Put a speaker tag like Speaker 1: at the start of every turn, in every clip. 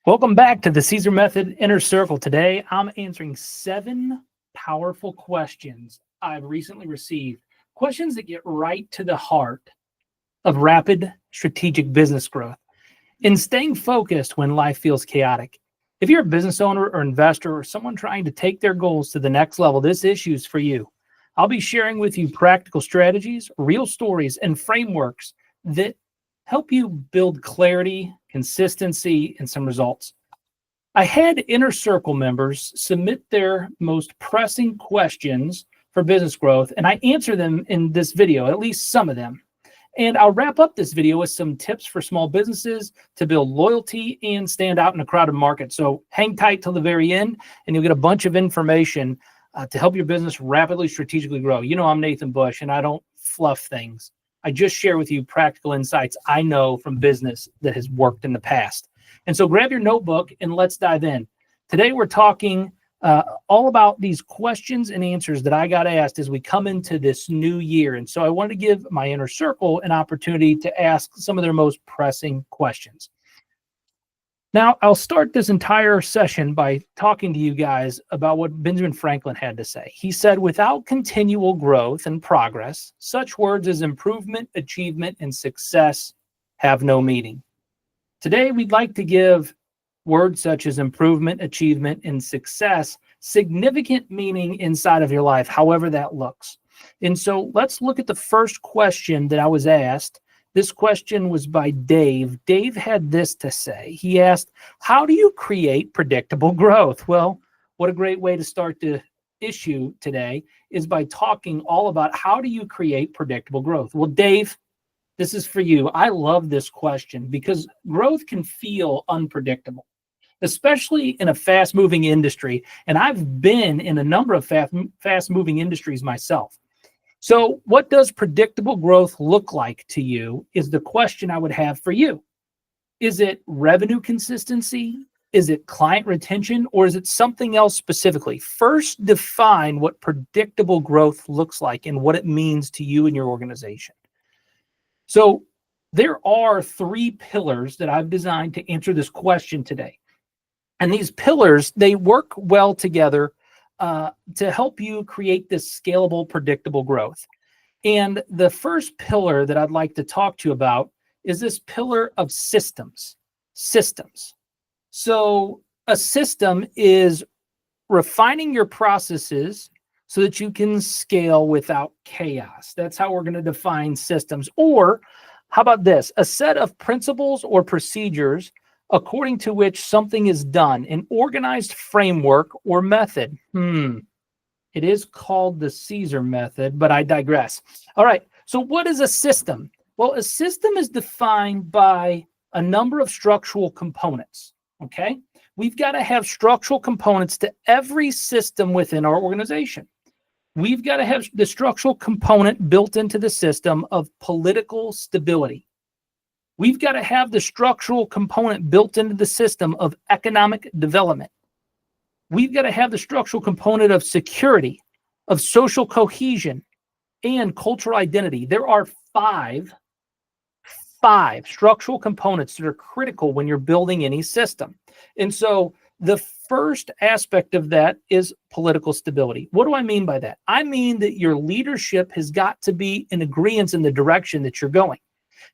Speaker 1: Welcome back to the Caesar Method Inner Circle. Today, I'm answering 7 powerful questions I've recently received. Questions that get right to the heart of rapid strategic business growth and staying focused when life feels chaotic. If you're a business owner or investor or someone trying to take their goals to the next level, this issue is for you. I'll be sharing with you practical strategies, real stories, and frameworks that help you build clarity, consistency, and some results. I had Inner Circle members submit their most pressing questions for business growth, and I answer them in this video, at least some of them. And I'll wrap up this video with some tips for small businesses to build loyalty and stand out in a crowded market. So hang tight till the very end, and you'll get a bunch of information to help your business rapidly, strategically grow. You know, I'm Nathan Bush, and I don't fluff things. I just share with you practical insights I know from business that has worked in the past. And so grab your notebook and let's dive in. Today, we're talking all about these questions and answers that I got asked as we come into this new year. And so I wanted to give my Inner Circle an opportunity to ask some of their most pressing questions. Now, I'll start this entire session by talking to you guys about what Benjamin Franklin had to say. He said, without continual growth and progress, such words as improvement, achievement, and success have no meaning. Today, we'd like to give words such as improvement, achievement, and success significant meaning inside of your life, however that looks. And so let's look at the first question that I was asked. This question was by Dave. Dave had this to say. He asked, how do you create predictable growth? Well, what a great way to start the issue today is by talking all about how do you create predictable growth? Well, Dave, this is for you. I love this question because growth can feel unpredictable, especially in a fast-moving industry. And I've been in a number of fast-moving industries myself. So what does predictable growth look like to you is the question I would have for you. Is it revenue consistency? Is it client retention? Or is it something else specifically? First, define what predictable growth looks like and what it means to you and your organization. So there are 3 pillars that I've designed to answer this question today. And these pillars, they work well together to help you create this scalable, predictable growth. And the first pillar that I'd like to talk to you about is this pillar of systems. Systems. So a system is refining your processes so that you can scale without chaos. That's how we're going to define systems. Or how about this? A set of principles or procedures according to which something is done, an organized framework or method. It is called the Caesar method, but I digress. All right, so what is a system? Well, a system is defined by a number of structural components, okay? We've got to have structural components to every system within our organization. We've got to have the structural component built into the system of political stability. We've got to have the structural component built into the system of economic development. We've got to have the structural component of security, of social cohesion, and cultural identity. There are five structural components that are critical when you're building any system. And so the first aspect of that is political stability. What do I mean by that? I mean that your leadership has got to be in agreement in the direction that you're going.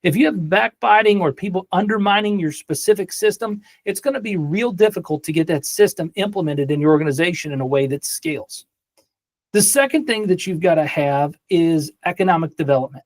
Speaker 1: If you have backbiting or people undermining your specific system, it's going to be real difficult to get that system implemented in your organization in a way that scales. The second thing that you've got to have is economic development.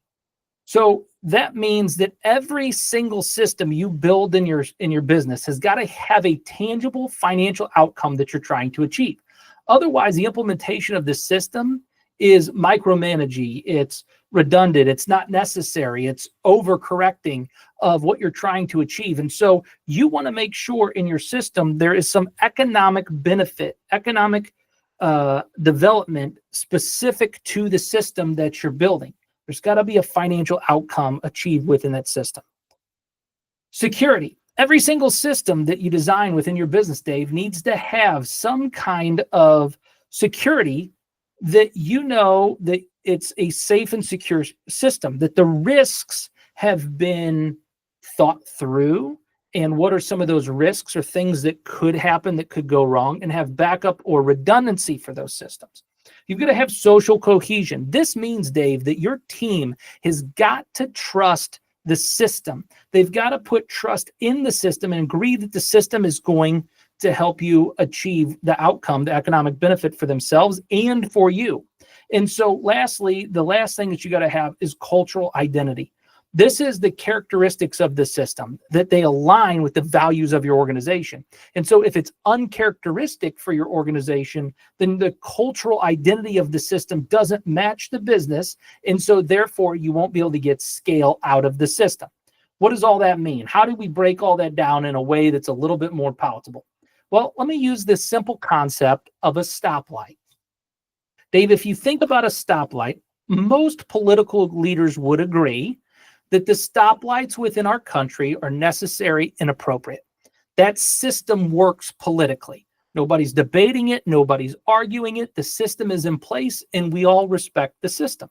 Speaker 1: So that means that every single system you build in your business has got to have a tangible financial outcome that you're trying to achieve. Otherwise, the implementation of the system is micromanaging, it's redundant, it's not necessary, it's overcorrecting of what you're trying to achieve. And so you want to make sure in your system there is some economic benefit, economic development specific to the system that you're building. There's got to be a financial outcome achieved within that system. Security. Every single system that you design within your business, Dave, needs to have some kind of security that you know that it's a safe and secure system, that the risks have been thought through and what are some of those risks or things that could happen that could go wrong, and have backup or redundancy for those systems. You've got to have social cohesion. This means, Dave, that your team has got to trust the system. They've got to put trust in the system and agree that the system is going to help you achieve the outcome, the economic benefit for themselves and for you. And so lastly, the last thing that you got to have is cultural identity. This is the characteristics of the system, that they align with the values of your organization. And so if it's uncharacteristic for your organization, then the cultural identity of the system doesn't match the business. And so therefore, you won't be able to get scale out of the system. What does all that mean? How do we break all that down in a way that's a little bit more palatable? Well, let me use this simple concept of a stoplight. Dave, if you think about a stoplight, most political leaders would agree that the stoplights within our country are necessary and appropriate. That system works politically. Nobody's debating it. Nobody's arguing it. The system is in place, and we all respect the system.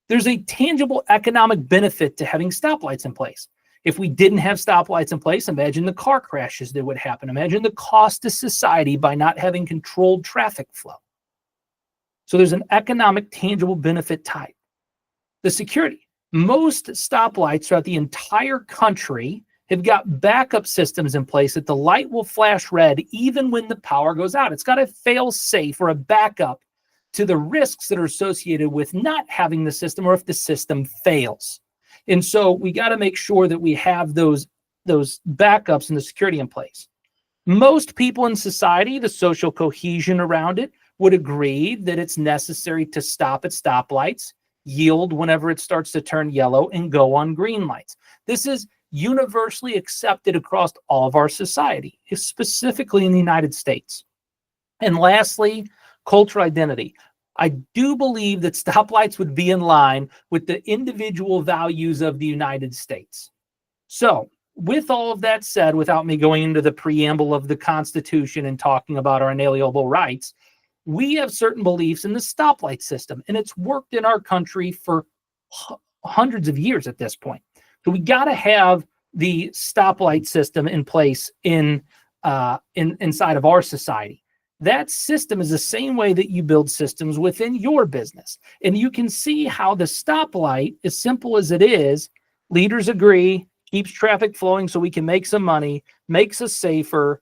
Speaker 1: There's a tangible economic benefit to having stoplights in place. If we didn't have stoplights in place, imagine the car crashes that would happen. Imagine the cost to society by not having controlled traffic flow. So there's an economic, tangible benefit tied. The security. Most stoplights throughout the entire country have got backup systems in place that the light will flash red even when the power goes out. It's got a fail safe or a backup to the risks that are associated with not having the system or if the system fails. And so we got to make sure that we have those backups and the security in place. Most people in society, the social cohesion around it, would agree that it's necessary to stop at stoplights, yield whenever it starts to turn yellow, and go on green lights. This is universally accepted across all of our society, specifically in the United States. And lastly, cultural identity. I do believe that stoplights would be in line with the individual values of the United States. So, with all of that said, without me going into the preamble of the Constitution and talking about our inalienable rights, we have certain beliefs in the stoplight system, and it's worked in our country for hundreds of years at this point. So we got to have the stoplight system in place inside of our society. That system is the same way that you build systems within your business. And you can see how the stoplight, as simple as it is, leaders agree, keeps traffic flowing so we can make some money, makes us safer.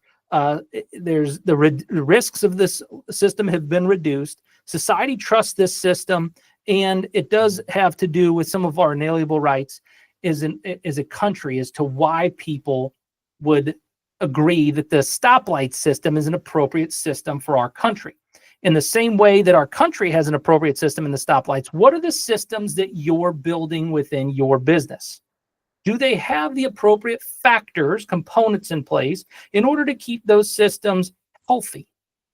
Speaker 1: There's the risks of this system have been reduced. Society trusts this system, and it does have to do with some of our inalienable rights as a country as to why people would agree that the stoplight system is an appropriate system for our country. In the same way that our country has an appropriate system in the stoplights, what are the systems that you're building within your business? Do they have the appropriate factors, components in place in order to keep those systems healthy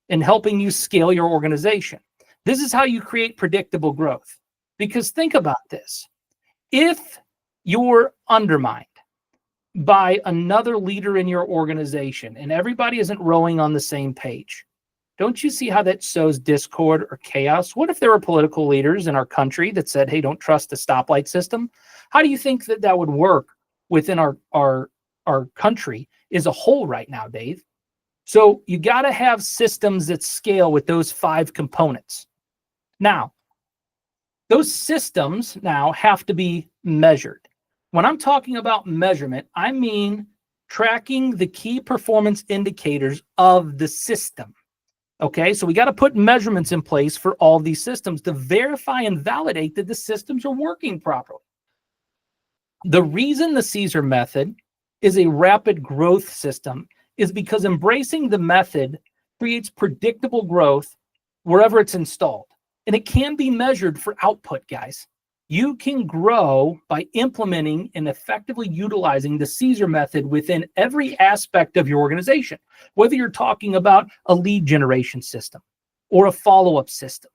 Speaker 1: and helping you scale your organization? This is how you create predictable growth. Because think about this. If you're undermined by another leader in your organization and everybody isn't rowing on the same page, don't you see how that sows discord or chaos? What if there were political leaders in our country that said, hey, don't trust the stoplight system? How do you think that that would work within our country as a whole right now, Dave? So you got to have systems that scale with those 5 components. Now, those systems now have to be measured. When I'm talking about measurement, I mean tracking the key performance indicators of the system. Okay, so we got to put measurements in place for all these systems to verify and validate that the systems are working properly. The reason the Caesar method is a rapid growth system is because embracing the method creates predictable growth wherever it's installed. And it can be measured for output, guys. You can grow by implementing and effectively utilizing the Caesar method within every aspect of your organization, whether you're talking about a lead generation system or a follow-up system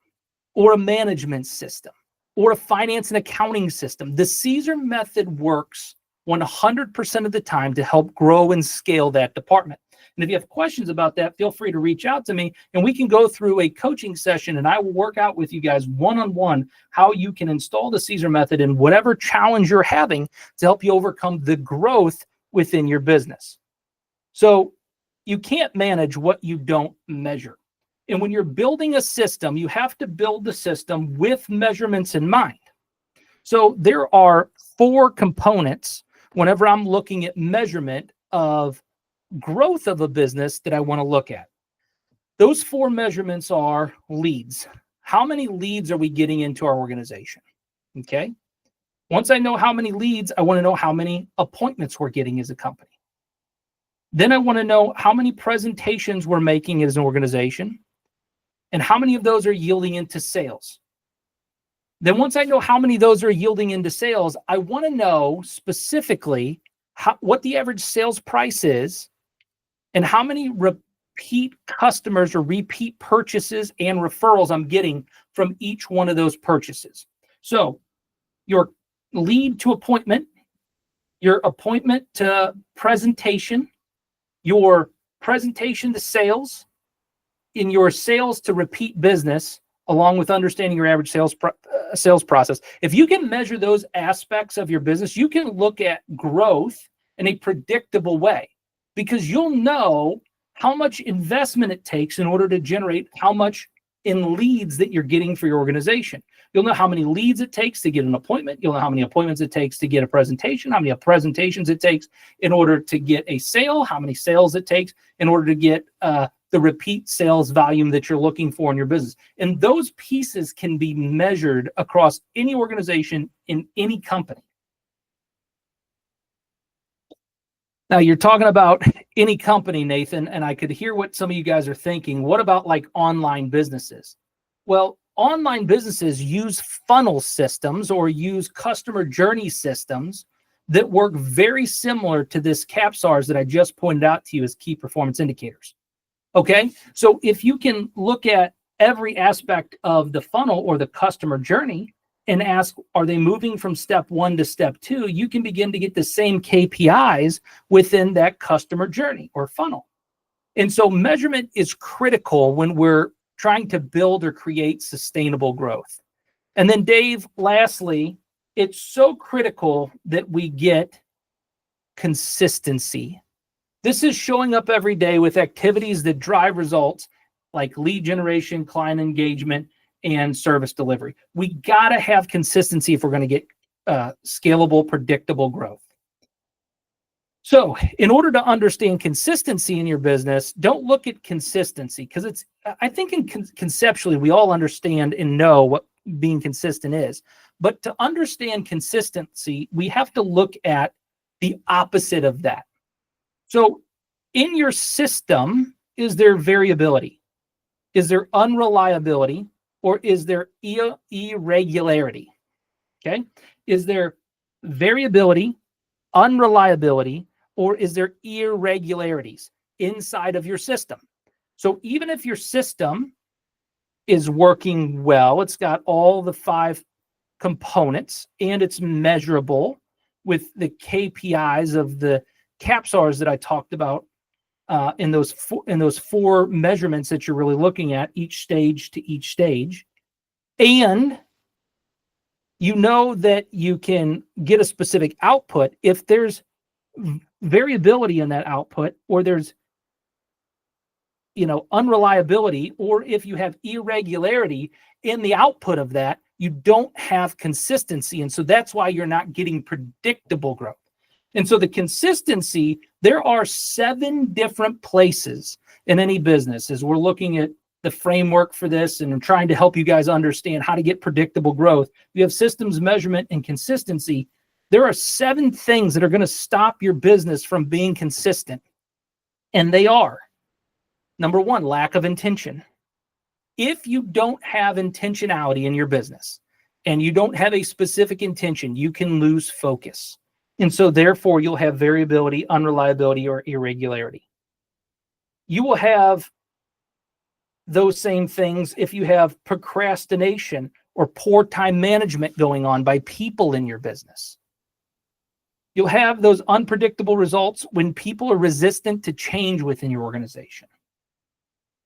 Speaker 1: or a management system or a finance and accounting system. The Caesar method works 100% of the time to help grow and scale that department. And if you have questions about that, feel free to reach out to me and we can go through a coaching session and I will work out with you guys one-on-one how you can install the Caesar method in whatever challenge you're having to help you overcome the growth within your business. So you can't manage what you don't measure. And when you're building a system, you have to build the system with measurements in mind. So there are 4 components whenever I'm looking at measurement of growth of a business that I want to look at. Those 4 measurements are leads. How many leads are we getting into our organization? Okay. Once I know how many leads, I want to know how many appointments we're getting as a company. Then I want to know how many presentations we're making as an organization and how many of those are yielding into sales. Then once I know how many of those are yielding into sales, I want to know specifically what the average sales price is and how many repeat customers or repeat purchases and referrals I'm getting from each one of those purchases. So your lead to appointment, your appointment to presentation, your presentation to sales, in your sales to repeat business, along with understanding your average sales process. If you can measure those aspects of your business, you can look at growth in a predictable way, because you'll know how much investment it takes in order to generate how much in leads that you're getting for your organization. You'll know how many leads it takes to get an appointment. You'll know how many appointments it takes to get a presentation, how many presentations it takes in order to get a sale, how many sales it takes in order to get the repeat sales volume that you're looking for in your business. And those pieces can be measured across any organization in any company. Now, you're talking about any company, Nathan, and I could hear what some of you guys are thinking. What about like online businesses? Well, online businesses use funnel systems or use customer journey systems that work very similar to this CAPSARS that I just pointed out to you as key performance indicators. Okay, so if you can look at every aspect of the funnel or the customer journey and ask, are they moving from step 1 to step 2? You can begin to get the same KPIs within that customer journey or funnel. And so measurement is critical when we're trying to build or create sustainable growth. And then Dave, lastly, it's so critical that we get consistency. This is showing up every day with activities that drive results like lead generation, client engagement, and service delivery. We got to have consistency if we're going to get scalable, predictable growth. So in order to understand consistency in your business, don't look at consistency, because I think conceptually we all understand and know what being consistent is. But to understand consistency, we have to look at the opposite of that. So in your system, is there variability? Is there unreliability? Or is there irregularity? Okay. Is there variability, unreliability, or is there irregularities inside of your system? So even if your system is working well, it's got all the 5 components and it's measurable with the KPIs of the CAPSARS that I talked about in those 4 measurements that you're really looking at, each stage to each stage. And you know that you can get a specific output if there's variability in that output, or there's unreliability, or if you have irregularity in the output of that, you don't have consistency. And so that's why you're not getting predictable growth. And so the consistency, there are 7 different places in any business as we're looking at the framework for this and I'm trying to help you guys understand how to get predictable growth. You have systems, measurement, and consistency. There are 7 things that are going to stop your business from being consistent. And they are, number 1, lack of intention. If you don't have intentionality in your business and you don't have a specific intention, you can lose focus. And so therefore you'll have variability, unreliability, or irregularity. You will have those same things if you have procrastination or poor time management going on by people in your business. You'll have those unpredictable results when people are resistant to change within your organization,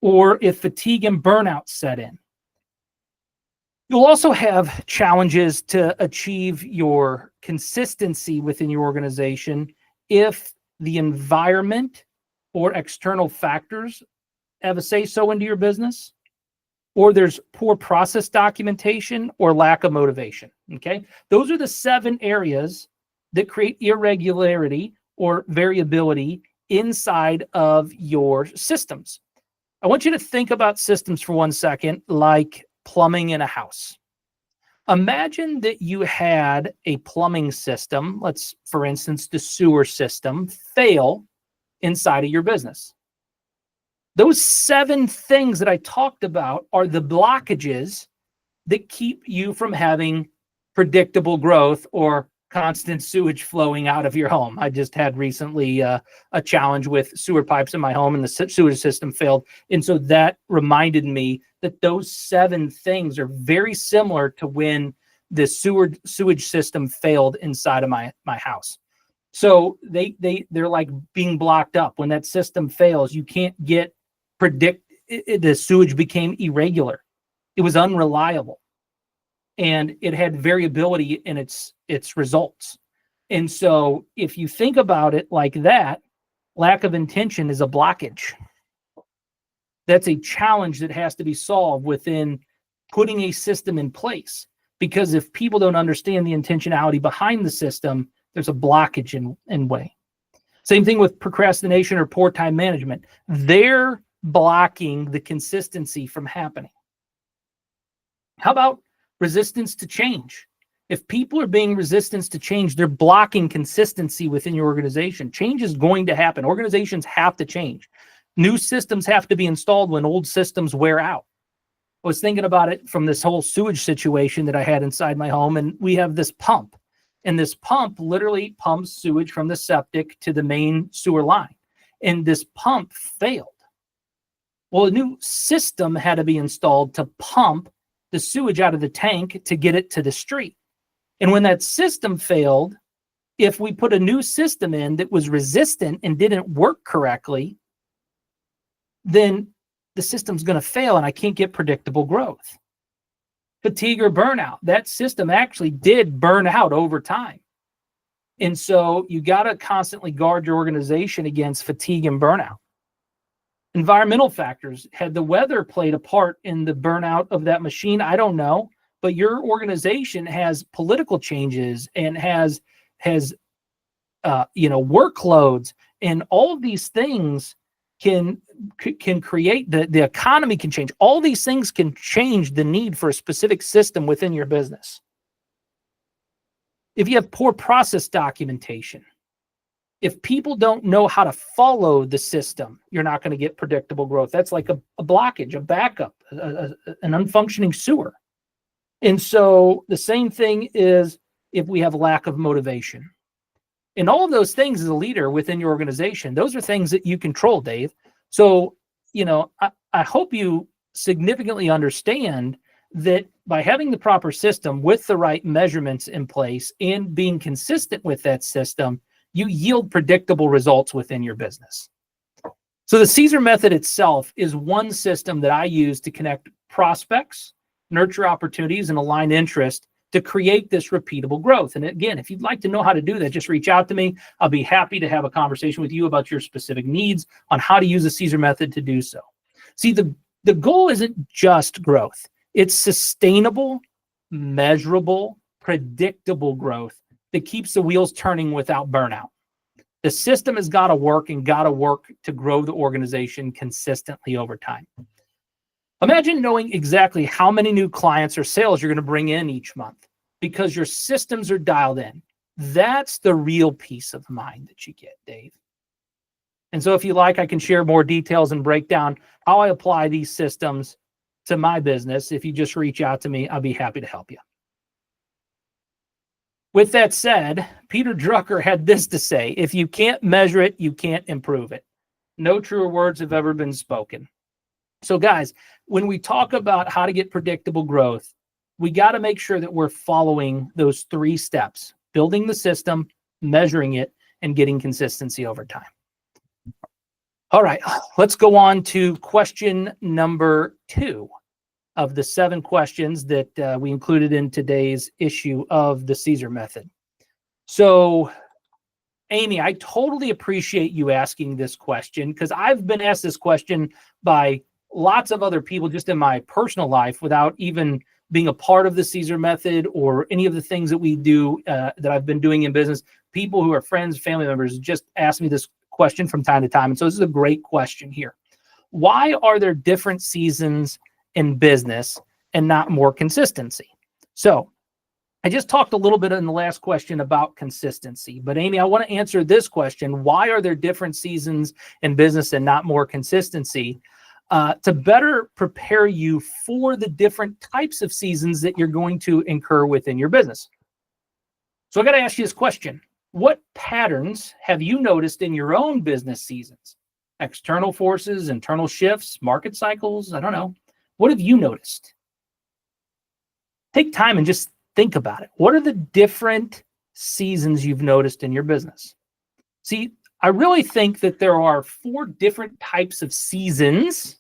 Speaker 1: or if fatigue and burnout set in. You'll also have challenges to achieve your consistency within your organization if the environment or external factors have a say-so into your business, or there's poor process documentation or lack of motivation. Okay, those are the 7 areas that create irregularity or variability inside of your systems. I want you to think about systems for 1 second, like plumbing in a house. Imagine that you had a plumbing system, let's, for instance, the sewer system, fail inside of your business. Those 7 things that I talked about are the blockages that keep you from having predictable growth or constant sewage flowing out of your home. I just had recently a challenge with sewer pipes in my home, and the sewage system failed. And so that reminded me that those 7 things are very similar to when the sewage system failed inside of my house. So they're like being blocked up. When that system fails, you can't the sewage became irregular. It was unreliable, and it had variability in its results. And so if you think about it like that, lack of intention is a blockage. That's a challenge that has to be solved within putting a system in place. Because if people don't understand the intentionality behind the system, there's a blockage in way. Same thing with procrastination or poor time management. They're blocking the consistency from happening. How about resistance to change? If people are being resistant to change, they're blocking consistency within your organization. Change is going to happen. Organizations have to change. New systems have to be installed when old systems wear out. I was thinking about it from this whole sewage situation that I had inside my home, and we have this pump. And this pump literally pumps sewage from the septic to the main sewer line. And this pump failed. Well, a new system had to be installed to pump the sewage out of the tank to get it to the street. And when that system failed, if we put a new system in that was resistant and didn't work correctly, then the system's going to fail and I can't get predictable growth. Fatigue or burnout. That system actually did burn out over time. And so you got to constantly guard your organization against fatigue and burnout. Environmental factors. Had the weather played a part in the burnout of that machine? I don't know. But your organization has political changes and has workloads, and all of these things can create the economy can change. All these things can change the need for a specific system within your business. If you have poor process documentation, if people don't know how to follow the system, you're not going to get predictable growth. That's like a blockage, a backup, an unfunctioning sewer. And so the same thing is if we have lack of motivation. And all of those things as a leader within your organization, those are things that you control, Dave. So, I hope you significantly understand that by having the proper system with the right measurements in place and being consistent with that system, you yield predictable results within your business. So the Caesar method itself is one system that I use to connect prospects, nurture opportunities, and align interest to create this repeatable growth. And again, if you'd like to know how to do that, just reach out to me. I'll be happy to have a conversation with you about your specific needs on how to use the Caesar method to do so. See, the goal isn't just growth. It's sustainable, measurable, predictable growth that keeps the wheels turning without burnout. The system has got to work and got to work to grow the organization consistently over time. Imagine knowing exactly how many new clients or sales you're going to bring in each month because your systems are dialed in. That's the real peace of mind that you get, Dave. And so if you like, I can share more details and break down how I apply these systems to my business. If you just reach out to me, I'll be happy to help you. With that said, Peter Drucker had this to say: if you can't measure it, you can't improve it. No truer words have ever been spoken. So guys, when we talk about how to get predictable growth, we got to make sure that we're following those 3 steps: building the system, measuring it, and getting consistency over time. All right, let's go on to question number 2 of the 7 questions that we included in today's issue of the Caesar method. So Amy, I totally appreciate you asking this question because I've been asked this question by lots of other people just in my personal life without even being a part of the Caesar method or any of the things that we do that I've been doing in business. People who are friends, family members just ask me this question from time to time. And so this is a great question here. Why are there different seasons in business and not more consistency? So I just talked a little bit in the last question about consistency, but Amy, I want to answer this question. Why are there different seasons in business and not more consistency? To better prepare you for the different types of seasons that you're going to incur within your business. So I got to ask you this question. What patterns have you noticed in your own business seasons? External forces, internal shifts, market cycles? I don't know. What have you noticed? Take time and just think about it. What are the different seasons you've noticed in your business? See, I really think that there are 4 different types of seasons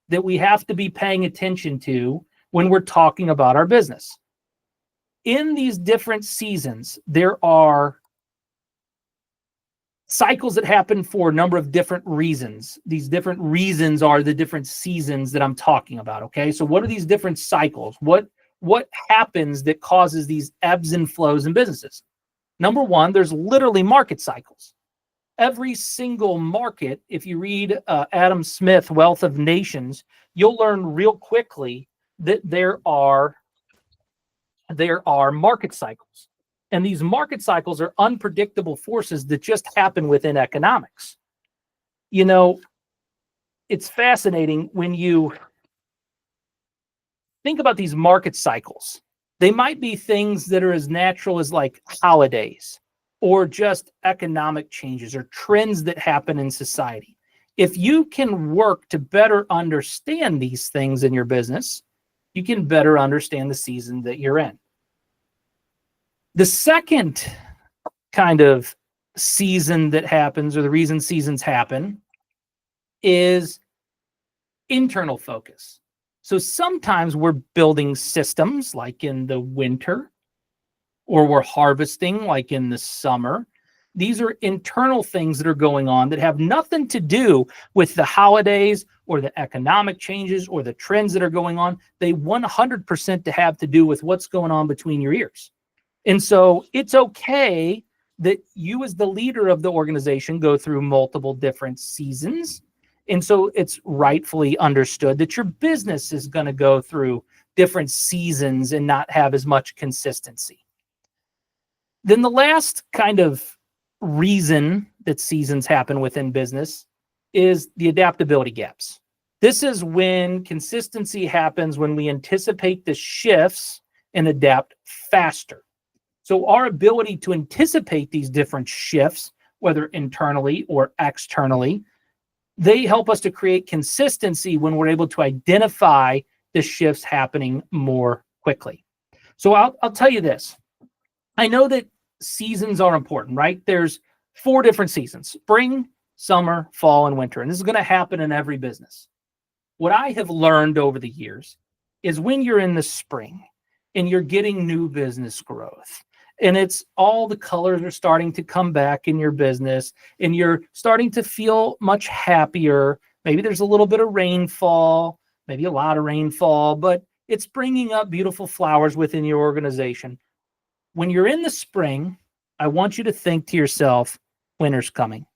Speaker 1: that we have to be paying attention to when we're talking about our business. In these different seasons, there are cycles that happen for a number of different reasons. These different reasons are the different seasons that I'm talking about, okay? So what are these different cycles? What happens that causes these ebbs and flows in businesses? Number 1, there's literally market cycles. Every single market, if you read Adam Smith, Wealth of Nations, you'll learn real quickly that there are market cycles. And these market cycles are unpredictable forces that just happen within economics. You know, it's fascinating when you think about these market cycles. They might be things that are as natural as like holidays or just economic changes or trends that happen in society. If you can work to better understand these things in your business, you can better understand the season that you're in. The second kind of season that happens, or the reason seasons happen, is internal focus. So sometimes we're building systems like in the winter, or we're harvesting like in the summer. These are internal things that are going on that have nothing to do with the holidays or the economic changes or the trends that are going on. They 100% have to do with what's going on between your ears. And so it's okay that you as the leader of the organization go through multiple different seasons. And so it's rightfully understood that your business is going to go through different seasons and not have as much consistency. Then the last kind of reason that seasons happen within business is the adaptability gaps. This is when consistency happens when we anticipate the shifts and adapt faster. So our ability to anticipate these different shifts, whether internally or externally, they help us to create consistency when we're able to identify the shifts happening more quickly. So I'll tell you this. I know that seasons are important, right? There's 4 different seasons: spring, summer, fall, and winter. And this is going to happen in every business. What I have learned over the years is when you're in the spring and you're getting new business growth, and it's all the colors are starting to come back in your business, and you're starting to feel much happier. Maybe there's a little bit of rainfall, maybe a lot of rainfall, but it's bringing up beautiful flowers within your organization. When you're in the spring, I want you to think to yourself, winter's coming.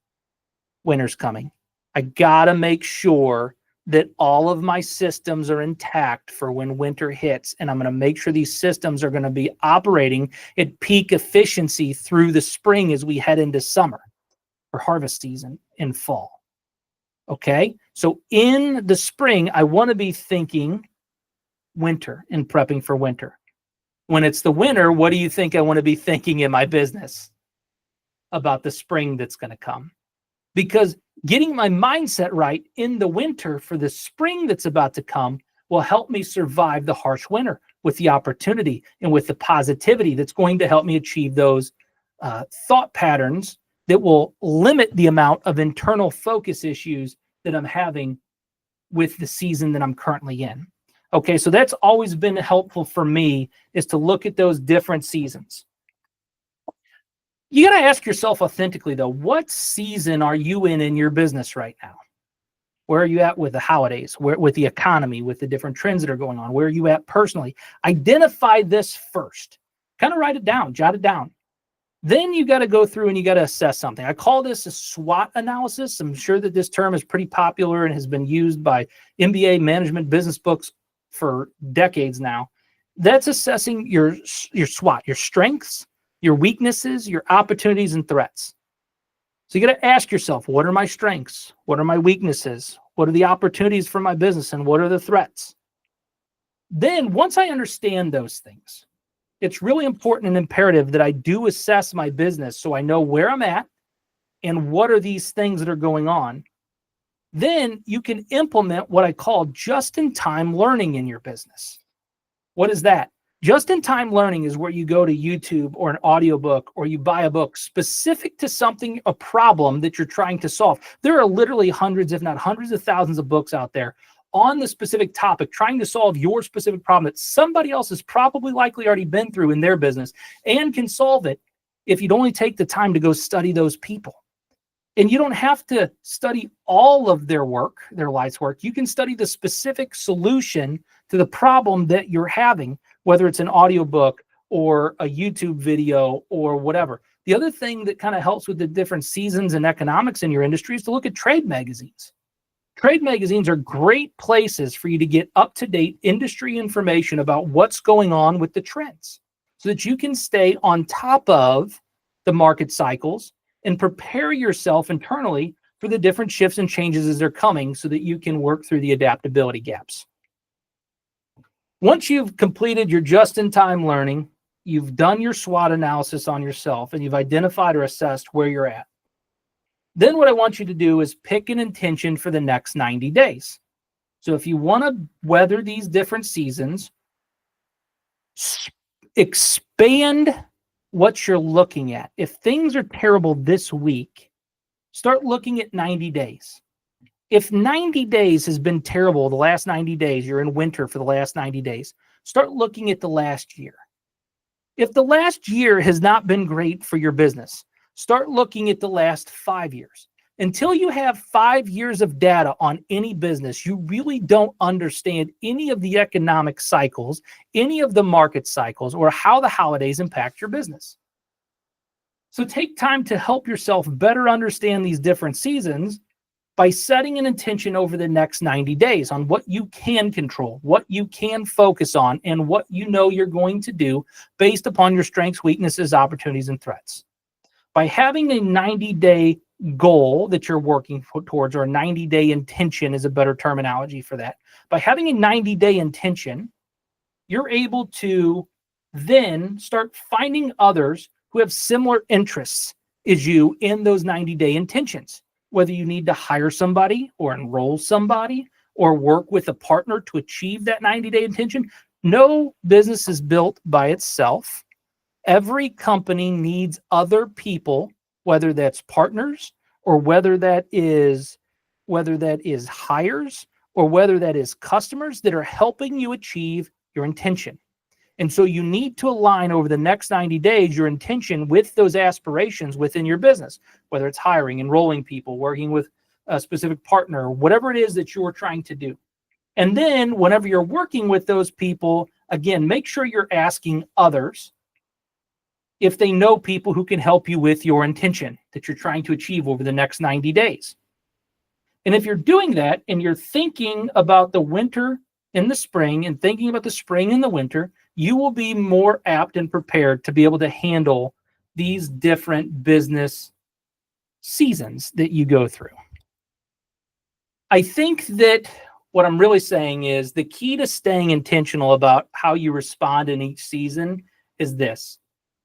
Speaker 1: Winter's coming. I got to make sure that all of my systems are intact for when winter hits. And I'm going to make sure these systems are going to be operating at peak efficiency through the spring as we head into summer or harvest season in fall. Okay. So in the spring, I want to be thinking winter and prepping for winter. When it's the winter, what do you think I want to be thinking in my business about the spring that's going to come? Because getting my mindset right in the winter for the spring that's about to come will help me survive the harsh winter with the opportunity and with the positivity that's going to help me achieve those thought patterns that will limit the amount of internal focus issues that I'm having with the season that I'm currently in. Okay, so that's always been helpful for me, is to look at those different seasons. You got to ask yourself authentically, though, what season are you in your business right now? Where are you at with the holidays, with the economy, with the different trends that are going on? Where are you at personally? Identify this first. Kind of write it down, jot it down. Then you got to go through and you got to assess something. I call this a SWOT analysis. I'm sure that this term is pretty popular and has been used by MBA management business books for decades now. That's assessing your SWOT, your strengths, your weaknesses, your opportunities, and threats. So you got to ask yourself, what are my strengths? What are my weaknesses? What are the opportunities for my business? And what are the threats? Then once I understand those things, it's really important and imperative that I do assess my business so I know where I'm at and what are these things that are going on. Then you can implement what I call just-in-time learning in your business. What is that? Just-in-time learning is where you go to YouTube or an audiobook or you buy a book specific to something, a problem that you're trying to solve. There are literally hundreds, if not hundreds of thousands of books out there on the specific topic, trying to solve your specific problem that somebody else has probably likely already been through in their business and can solve it if you'd only take the time to go study those people. And you don't have to study all of their work, their life's work. You can study the specific solution to the problem that you're having, whether it's an audiobook or a YouTube video or whatever. The other thing that kind of helps with the different seasons and economics in your industry is to look at trade magazines. Trade magazines are great places for you to get up-to-date industry information about what's going on with the trends so that you can stay on top of the market cycles and prepare yourself internally for the different shifts and changes as they're coming so that you can work through the adaptability gaps. Once you've completed your just-in-time learning, you've done your SWOT analysis on yourself, and you've identified or assessed where you're at. Then what I want you to do is pick an intention for the next 90 days. So if you want to weather these different seasons, expand what you're looking at. If things are terrible this week, start looking at 90 days. If 90 days has been terrible, the last 90 days, you're in winter for the last 90 days, start looking at the last year. If the last year has not been great for your business, start looking at the last 5 years. Until you have 5 years of data on any business, you really don't understand any of the economic cycles, any of the market cycles, or how the holidays impact your business. So take time to help yourself better understand these different seasons by setting an intention over the next 90 days on what you can control, what you can focus on, and what you know you're going to do based upon your strengths, weaknesses, opportunities, and threats. By having a 90-day goal that you're working towards, or a 90-day intention is a better terminology for that. By having a 90-day intention, you're able to then start finding others who have similar interests as you in those 90-day intentions. Whether you need to hire somebody or enroll somebody or work with a partner to achieve that 90-day intention, no business is built by itself. Every company needs other people, whether that's partners or whether that is hires or whether that is customers that are helping you achieve your intention. And so you need to align over the next 90 days your intention with those aspirations within your business, whether it's hiring, enrolling people, working with a specific partner, whatever it is that you're trying to do. And then whenever you're working with those people, again, make sure you're asking others if they know people who can help you with your intention that you're trying to achieve over the next 90 days. And if you're doing that and you're thinking about the winter and the spring and thinking about the spring and the winter, you will be more apt and prepared to be able to handle these different business seasons that you go through. I think that what I'm really saying is the key to staying intentional about how you respond in each season is this.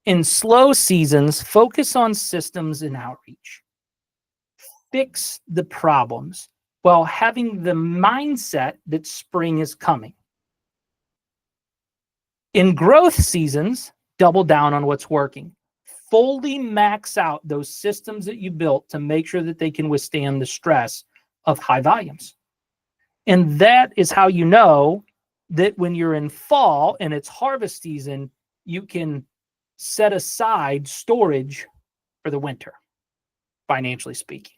Speaker 1: In slow seasons, focus on systems and outreach. Fix the problems while having the mindset that spring is coming. In growth seasons, double down on what's working. Fully max out those systems that you built to make sure that they can withstand the stress of high volumes. And that is how you know that when you're in fall and it's harvest season, you can set aside storage for the winter, financially speaking.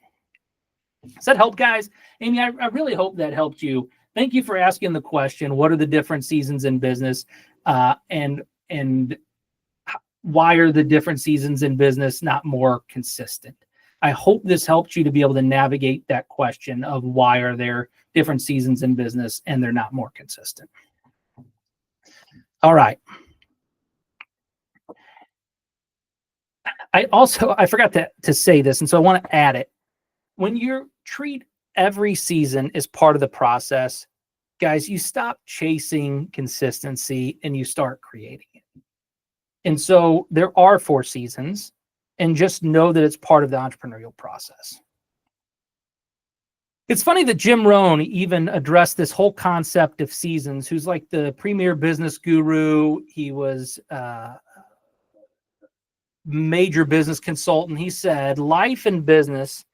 Speaker 1: Does that help, guys? Amy, I really hope that helped you. Thank you for asking the question, what are the different seasons in business? And why are the different seasons in business not more consistent? I hope this helped you to be able to navigate that question of why are there different seasons in business and they're not more consistent. All right. I forgot to say this, and so I want to add it. When you treat every season as part of the process, guys, you stop chasing consistency and you start creating it. And so there are 4 seasons, and just know that it's part of the entrepreneurial process. It's funny that Jim Rohn even addressed this whole concept of seasons, who's like the premier business guru. He was major business consultant. He said, life in business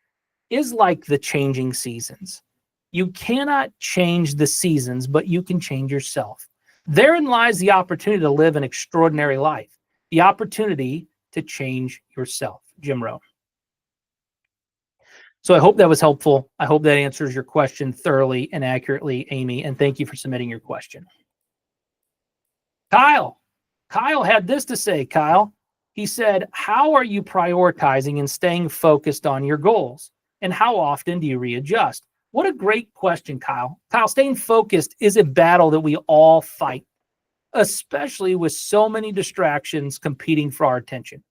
Speaker 1: is like the changing seasons. You cannot change the seasons, but you can change yourself. Therein lies the opportunity to live an extraordinary life, the opportunity to change yourself. Jim Rohn. So I hope that was helpful. I hope that answers your question thoroughly and accurately, Amy, and thank you for submitting your question. Kyle had this to say, Kyle. He said, how are you prioritizing and staying focused on your goals? And how often do you readjust? What a great question, Kyle. Kyle, staying focused is a battle that we all fight, especially with so many distractions competing for our attention.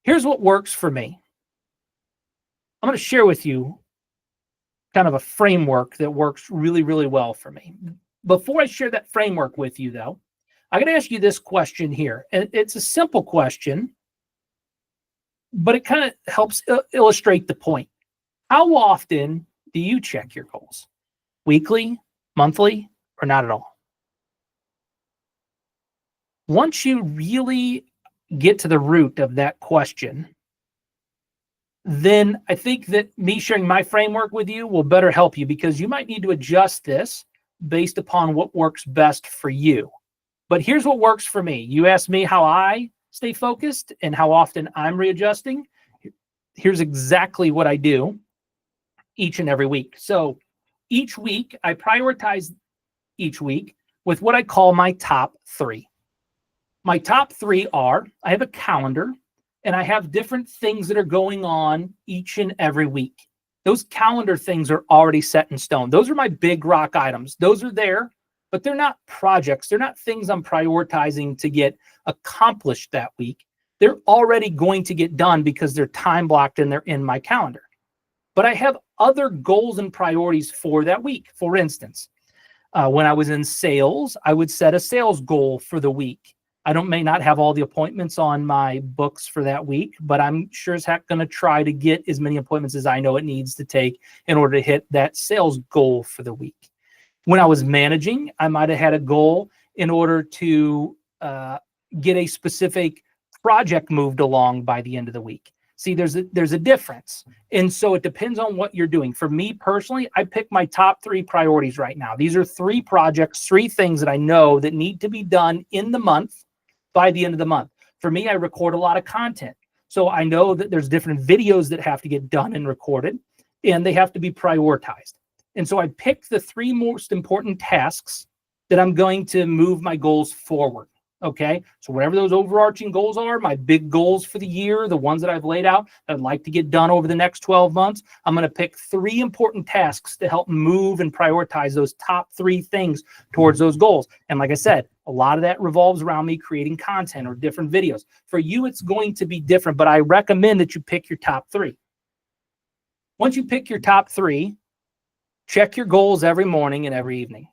Speaker 1: Here's what works for me. I'm going to share with you kind of a framework that works really, really well for me. Before I share that framework with you, though, I'm going to ask you this question here. And it's a simple question, but it kind of helps illustrate the point. How often do you check your goals? Weekly, monthly, or not at all? Once you really get to the root of that question, then I think that me sharing my framework with you will better help you, because you might need to adjust this based upon what works best for you. But here's what works for me. You asked me how I stay focused and how often I'm readjusting. Here's exactly what I do each and every week. So each week, I prioritize each week with what I call my top 3. My top 3 are, I have a calendar, and I have different things that are going on each and every week. Those calendar things are already set in stone. Those are my big rock items. Those are there, but they're not projects. They're not things I'm prioritizing to get accomplished that week. They're already going to get done because they're time blocked and they're in my calendar. But I have other goals and priorities for that week. For instance, when I was in sales, I would set a sales goal for the week. I may not have all the appointments on my books for that week, but I'm sure as heck going to try to get as many appointments as I know it needs to take in order to hit that sales goal for the week. When I was managing, I might have had a goal in order to get a specific project moved along by the end of the week. See, there's a difference. And so it depends on what you're doing. For me personally, I pick my top 3 priorities right now. These are 3 projects, 3 things that I know that need to be done in the month by the end of the month. For me, I record a lot of content. So I know that there's different videos that have to get done and recorded, and they have to be prioritized. And so I pick the 3 most important tasks that I'm going to move my goals forward. Okay, so whatever those overarching goals are, my big goals for the year, the ones that I've laid out that I'd like to get done over the next 12 months, I'm going to pick 3 important tasks to help move and prioritize those top 3 things towards those goals. And like I said, a lot of that revolves around me creating content or different videos. For you, it's going to be different, but I recommend that you pick your top 3. Once you pick your top 3, check your goals every morning and every evening.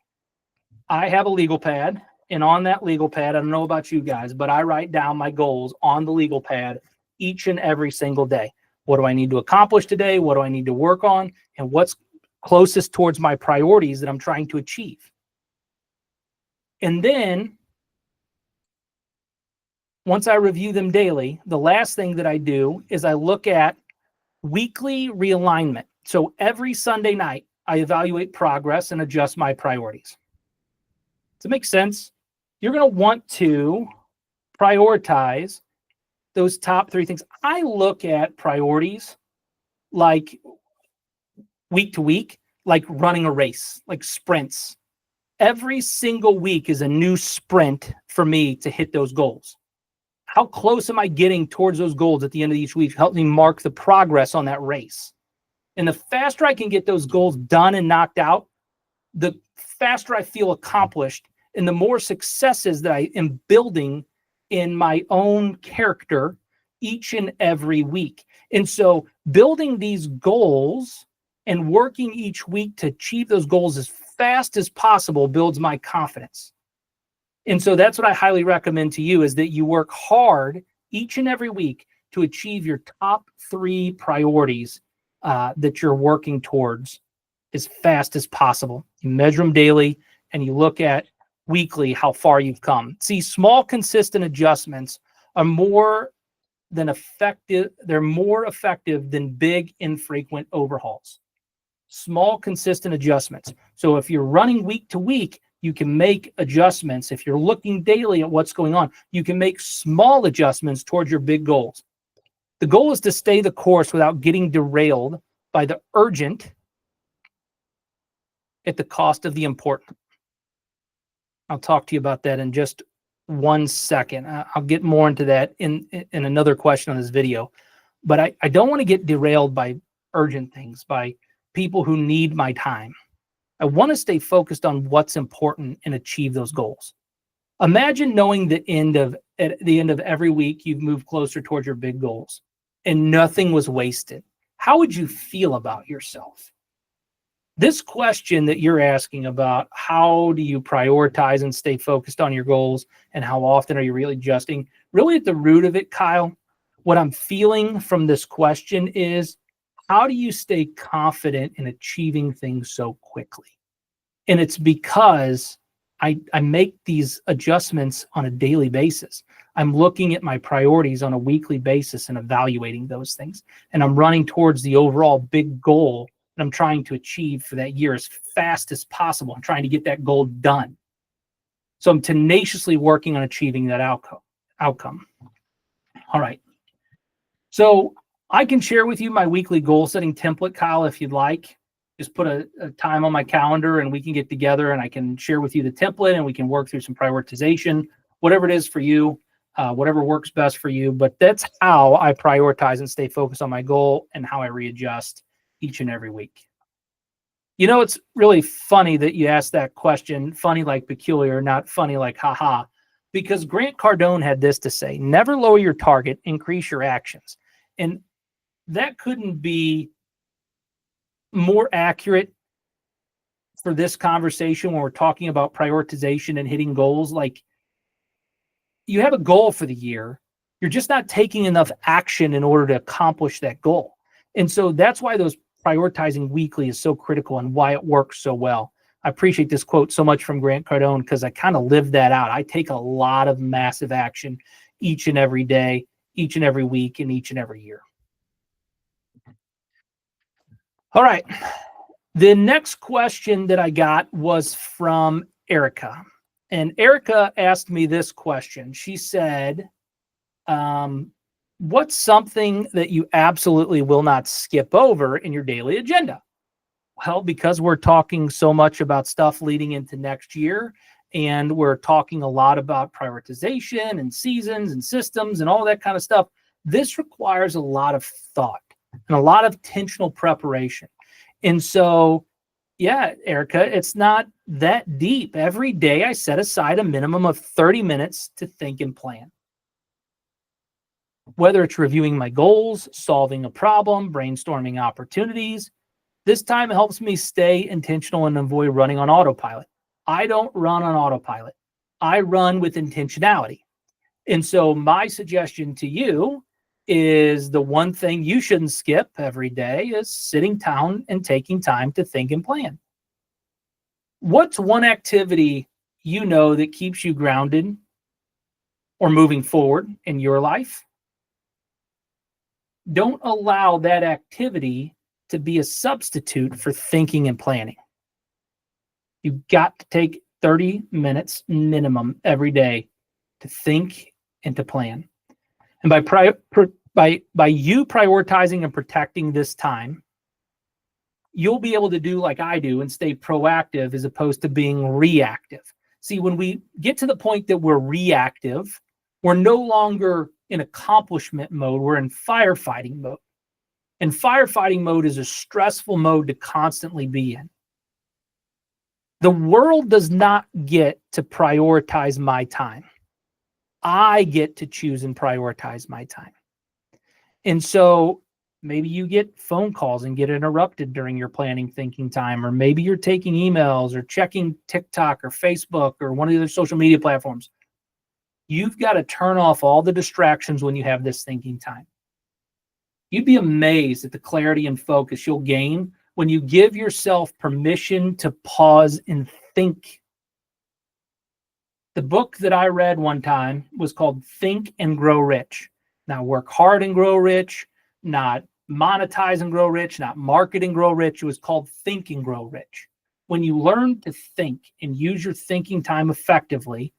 Speaker 1: I have a legal pad. And on that legal pad, I don't know about you guys, but I write down my goals on the legal pad each and every single day. What do I need to accomplish today? What do I need to work on? And what's closest towards my priorities that I'm trying to achieve? And then once I review them daily, the last thing that I do is I look at weekly realignment. So every Sunday night, I evaluate progress and adjust my priorities. Does it make sense? You're going to want to prioritize those top 3 things. I look at priorities like week to week, like running a race, like sprints. Every single week is a new sprint for me to hit those goals. How close am I getting towards those goals at the end of each week? Help me mark the progress on that race. And the faster I can get those goals done and knocked out, the faster I feel accomplished and the more successes that I am building in my own character each and every week. And so building these goals and working each week to achieve those goals as fast as possible builds my confidence. And so that's what I highly recommend to you, is that you work hard each and every week to achieve your top 3 priorities that you're working towards as fast as possible. You measure them daily and you look at weekly how far you've come. See, small, consistent adjustments are more effective than big, infrequent overhauls. Small, consistent adjustments. So if you're running week to week, you can make adjustments. If you're looking daily at what's going on, you can make small adjustments towards your big goals. The goal is to stay the course without getting derailed by the urgent at the cost of the important. I'll talk to you about that in just 1 second. I'll get more into that in another question on this video. But I don't want to get derailed by urgent things, by people who need my time. I want to stay focused on what's important and achieve those goals. Imagine knowing at the end of every week, you've moved closer towards your big goals and nothing was wasted. How would you feel about yourself? This question that you're asking about, how do you prioritize and stay focused on your goals, and how often are you really adjusting? Really at the root of it, Kyle, what I'm feeling from this question is, how do you stay confident in achieving things so quickly? And it's because I make these adjustments on a daily basis. I'm looking at my priorities on a weekly basis and evaluating those things. And I'm running towards the overall big goal that I'm trying to achieve for that year as fast as possible. I'm trying to get that goal done. So I'm tenaciously working on achieving that outcome. All right. So I can share with you my weekly goal setting template, Kyle, if you'd like. Just put a time on my calendar and we can get together and I can share with you the template and we can work through some prioritization, whatever it is for you, whatever works best for you. But that's how I prioritize and stay focused on my goal and how I readjust each and every week. You know, it's really funny that you asked that question, funny like peculiar, not funny like haha, because Grant Cardone had this to say: never lower your target, increase your actions. And that couldn't be more accurate for this conversation when we're talking about prioritization and hitting goals. Like, you have a goal for the year, you're just not taking enough action in order to accomplish that goal. And so that's why those prioritizing weekly is so critical and why it works so well. I appreciate this quote so much from Grant Cardone because I kind of live that out. I take a lot of massive action each and every day, each and every week, and each and every year. All right. The next question that I got was from Erica. And Erica asked me this question. She said, what's something that you absolutely will not skip over in your daily agenda? Well, because we're talking so much about stuff leading into next year, and we're talking a lot about prioritization and seasons and systems and all that kind of stuff, this requires a lot of thought and a lot of intentional preparation. And so, yeah, Erica, it's not that deep. Every day I set aside a minimum of 30 minutes to think and plan. Whether it's reviewing my goals, solving a problem, brainstorming opportunities, this time helps me stay intentional and avoid running on autopilot. I don't run on autopilot. I run with intentionality. And so my suggestion to you is the one thing you shouldn't skip every day is sitting down and taking time to think and plan. What's one activity you know that keeps you grounded or moving forward in your life? Don't allow that activity to be a substitute for thinking and planning. You've got to take 30 minutes minimum every day to think and to plan. And by you prioritizing and protecting this time, you'll be able to do like I do and stay proactive as opposed to being reactive. See, when we get to the point that we're reactive, we're no longer in accomplishment mode, we're in firefighting mode. And firefighting mode is a stressful mode to constantly be in. The world does not get to prioritize my time. I get to choose and prioritize my time. And so maybe you get phone calls and get interrupted during your planning thinking time, or maybe you're taking emails or checking TikTok or Facebook or one of the other social media platforms. You've got to turn off all the distractions when you have this thinking time. You'd be amazed at the clarity and focus you'll gain when you give yourself permission to pause and think. The book that I read one time was called Think and Grow Rich. Not work hard and grow rich, not monetize and grow rich, not market and grow rich. It was called Think and Grow Rich. When you learn to think and use your thinking time effectively,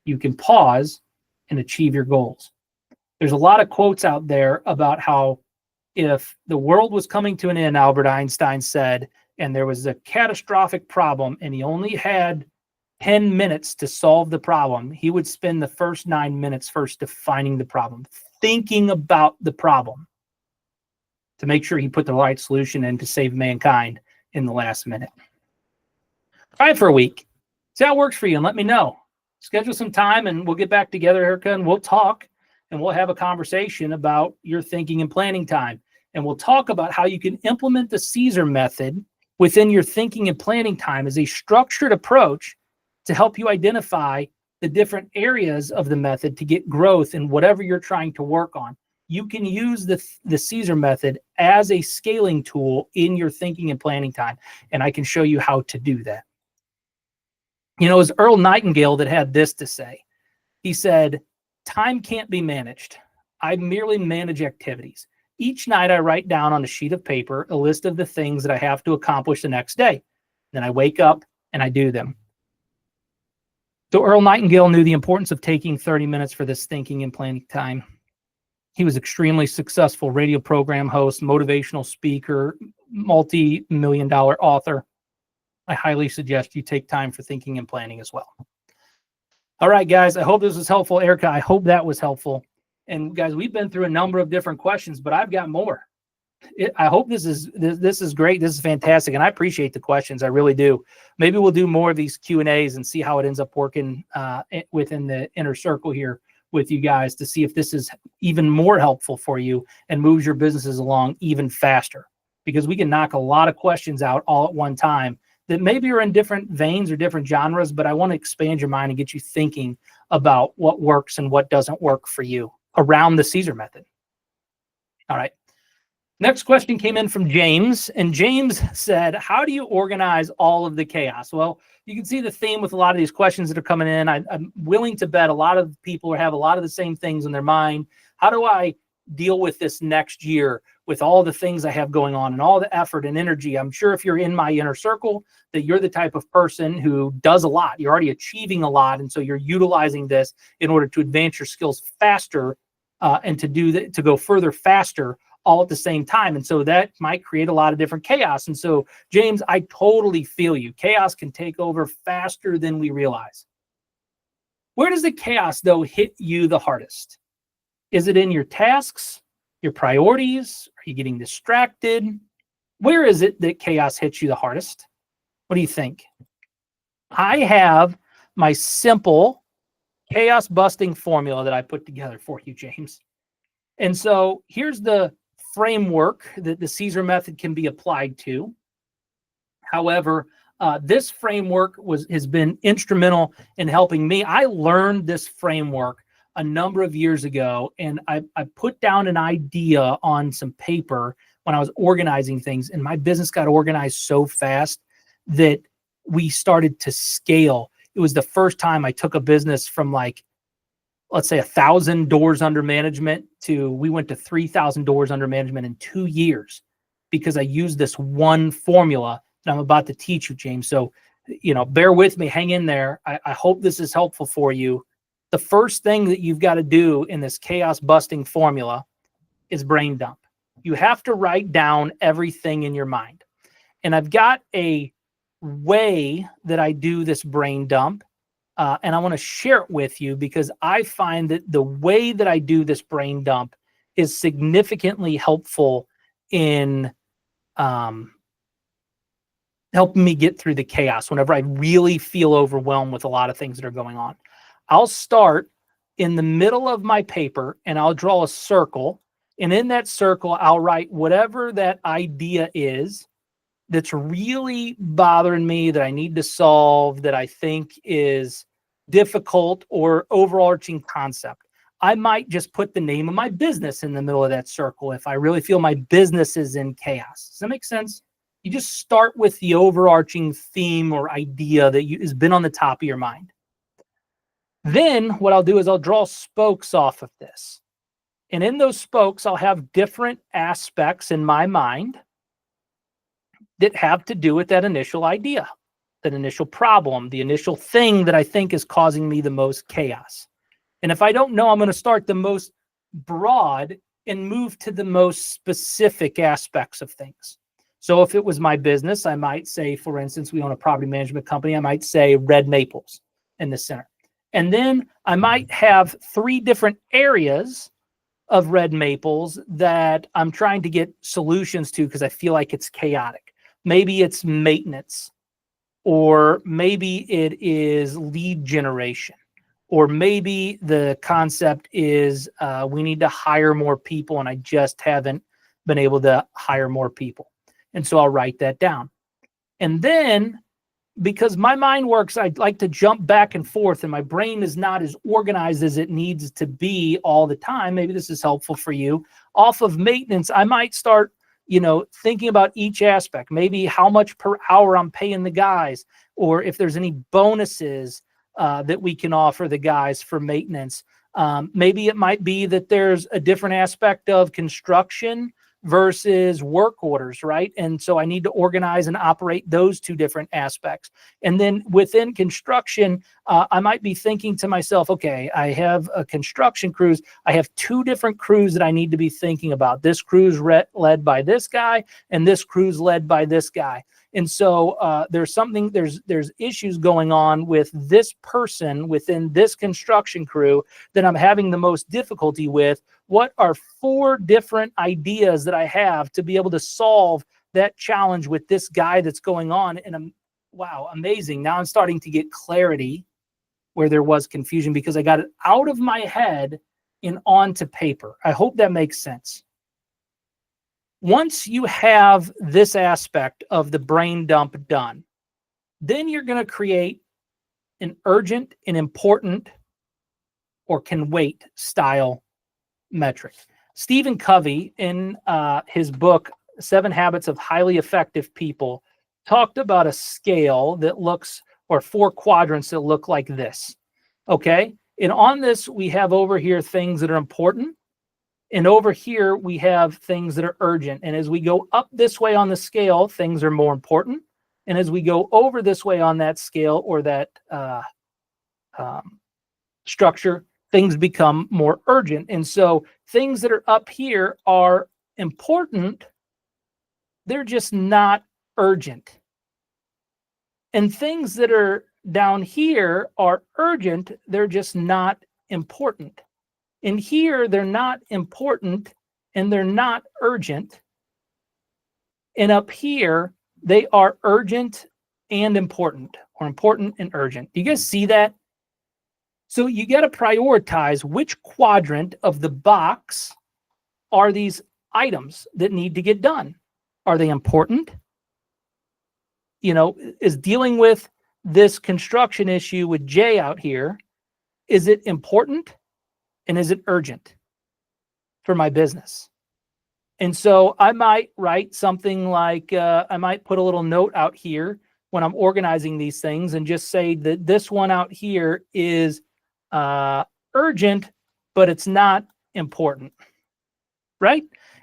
Speaker 1: you can pause and achieve your goals. There's a lot of quotes out there about how if the world was coming to an end, Albert Einstein said, and there was a catastrophic problem and he only had 10 minutes to solve the problem, he would spend the first 9 minutes first defining the problem, thinking about the problem to make sure he put the right solution in to save mankind in the last minute. Try it for a week. See how it works for you and let me know. Schedule some time and we'll get back together, Erica, and we'll talk and we'll have a conversation about your thinking and planning time. And we'll talk about how you can implement the Caesar method within your thinking and planning time as a structured approach to help you identify the different areas of the method to get growth in whatever you're trying to work on. You can use the Caesar method as a scaling tool in your thinking and planning time. And I can show you how to do that. You know, it was Earl Nightingale that had this to say. He said, "Time can't be managed. I merely manage activities. Each night I write down on a sheet of paper a list of the things that I have to accomplish the next day. Then I wake up and I do them." So Earl Nightingale knew the importance of taking 30 minutes for this thinking and planning time. He was extremely successful radio program host, motivational speaker, multi-million-dollar author. I highly suggest you take time for thinking and planning as well. All right, guys, I hope this was helpful. Erica, I hope that was helpful. And guys, we've been through a number of different questions, but I've got more. I hope this is great. This is fantastic. And I appreciate the questions. I really do. Maybe we'll do more of these Q&As and see how it ends up working within the inner circle here with you guys to see if this is even more helpful for you and moves your businesses along even faster, because we can knock a lot of questions out all at one time that maybe are in different veins or different genres, but I want to expand your mind and get you thinking about what works and what doesn't work for you around the Caesar method. All right. Next question came in from James, and James said, "How do you organize all of the chaos?" Well, you can see the theme with a lot of these questions that are coming in. I'm willing to bet a lot of people have a lot of the same things in their mind. How do I deal with this next year with all the things I have going on and all the effort and energy? I'm sure if you're in my inner circle that you're the type of person who does a lot. You're already achieving a lot, and so you're utilizing this in order to advance your skills faster and to go further faster all at the same time. And so that might create a lot of different chaos. And so, James, I totally feel you. Chaos can take over faster than we realize. Where does the chaos, though, hit you the hardest? Is it in your tasks, your priorities? Are you getting distracted? Where is it that chaos hits you the hardest? What do you think? I have my simple chaos busting formula that I put together for you, James. And so here's the framework that the Caesar method can be applied to. However, this framework has been instrumental in helping me. I learned this framework a number of years ago, and I put down an idea on some paper when I was organizing things, and my business got organized so fast that we started to scale. It was the first time I took a business from, like, let's say 1,000 doors under management we went to 3,000 doors under management in 2 years, because I used this one formula that I'm about to teach you, James. So, bear with me, hang in there. I hope this is helpful for you. the first thing that you've got to do in this chaos busting formula is brain dump. You have to write down everything in your mind. And I've got a way that I do this brain dump, and I want to share it with you because I find that the way that I do this brain dump is significantly helpful in helping me get through the chaos whenever I really feel overwhelmed with a lot of things that are going on. I'll start in the middle of my paper and I'll draw a circle. And in that circle, I'll write whatever that idea is that's really bothering me, that I need to solve, that I think is difficult, or overarching concept. I might just put the name of my business in the middle of that circle if I really feel my business is in chaos. Does that make sense? You just start with the overarching theme or idea that has been on the top of your mind. Then what I'll do is I'll draw spokes off of this. And in those spokes, I'll have different aspects in my mind that have to do with that initial idea, that initial problem, the initial thing that I think is causing me the most chaos. And if I don't know, I'm going to start the most broad and move to the most specific aspects of things. So if it was my business, I might say, for instance, we own a property management company. I might say red maples in the center. And then I might have 3 different areas of red maples that I'm trying to get solutions to because I feel like it's chaotic. Maybe it's maintenance, or maybe it is lead generation, or maybe the concept is we need to hire more people and I just haven't been able to hire more people. And so I'll write that down. And then, because my mind works, I like to jump back and forth and my brain is not as organized as it needs to be all the time. Maybe this is helpful for you. Off of maintenance, I might start, thinking about each aspect, maybe how much per hour I'm paying the guys, or if there's any bonuses that we can offer the guys for maintenance. Maybe it might be that there's a different aspect of construction versus work orders, right? And so I need to organize and operate those 2 different aspects. And then within construction, I might be thinking to myself, okay, I have a construction crews. I have 2 different crews that I need to be thinking about. This crew's led by this guy, and this crew's led by this guy. And so there's issues going on with this person within this construction crew that I'm having the most difficulty with. What are 4 different ideas that I have to be able to solve that challenge with this guy that's going on? And wow, amazing. Now I'm starting to get clarity where there was confusion because I got it out of my head and onto paper. I hope that makes sense. Once you have this aspect of the brain dump done, then you're going to create an urgent and important or can wait style metric. Stephen Covey, in his book, 7 Habits of Highly Effective People, talked about a scale that looks, or 4 quadrants that look like this. Okay. And on this, we have over here things that are important. And over here, we have things that are urgent. And as we go up this way on the scale, things are more important. And as we go over this way on that scale or that structure, things become more urgent. And so things that are up here are important. They're just not urgent. And things that are down here are urgent. They're just not important. And here, they're not important and they're not urgent. And up here, they are urgent and important, or important and urgent. Do you guys see that? So you got to prioritize which quadrant of the box are these items that need to get done. Are they important? Is dealing with this construction issue with Jay out here, is it important? And is it urgent for my business? And so I might write something like, I might put a little note out here when I'm organizing these things and just say that this one out here is urgent, but it's not important, right?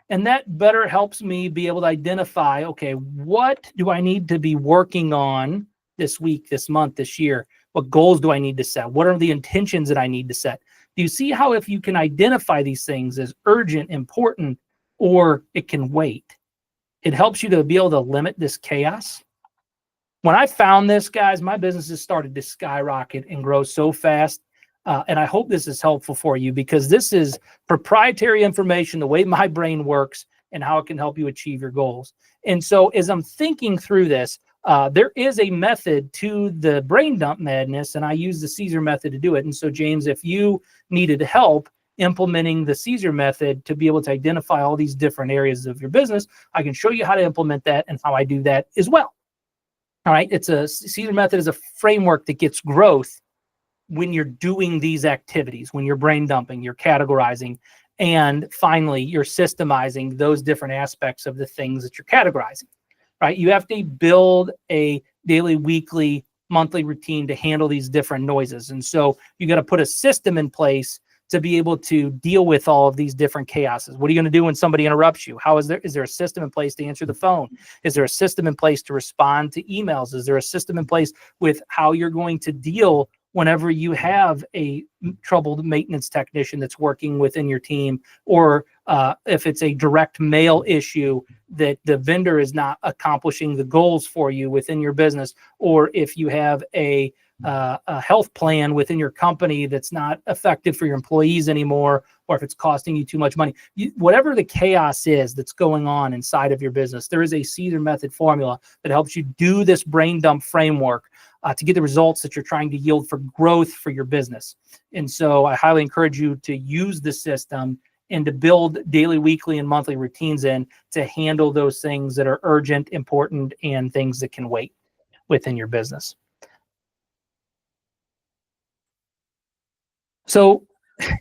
Speaker 1: And that better helps me be able to identify, okay, what do I need to be working on this week, this month, this year? What goals do I need to set? What are the intentions that I need to set? Do you see how if you can identify these things as urgent, important, or it can wait, it helps you to be able to limit this chaos? When I found this, guys, my business has started to skyrocket and grow so fast. And I hope this is helpful for you, because this is proprietary information, the way my brain works and how it can help you achieve your goals. And so as I'm thinking through this, there is a method to the brain dump madness, and I use the Caesar method to do it. And so, James, if you needed help implementing the Caesar method to be able to identify all these different areas of your business, I can show you how to implement that and how I do that as well. All right. Caesar method is a framework that gets growth when you're doing these activities, when you're brain dumping, you're categorizing, and finally, you're systemizing those different aspects of the things that you're categorizing, right? You have to build a daily, weekly, monthly routine to handle these different noises. And so you got to put a system in place to be able to deal with all of these different chaoses. What are you going to do when somebody interrupts you? Is there a system in place to answer the phone? Is there a system in place to respond to emails? Is there a system in place with how you're going to deal whenever you have a troubled maintenance technician that's working within your team, or if it's a direct mail issue that the vendor is not accomplishing the goals for you within your business, or if you have a health plan within your company that's not effective for your employees anymore, or if it's costing you too much money, whatever the chaos is that's going on inside of your business, there is a Caesar method formula that helps you do this brain dump framework to get the results that you're trying to yield for growth for your business. And so I highly encourage you to use the system and to build daily, weekly, and monthly routines in to handle those things that are urgent, important, and things that can wait within your business. So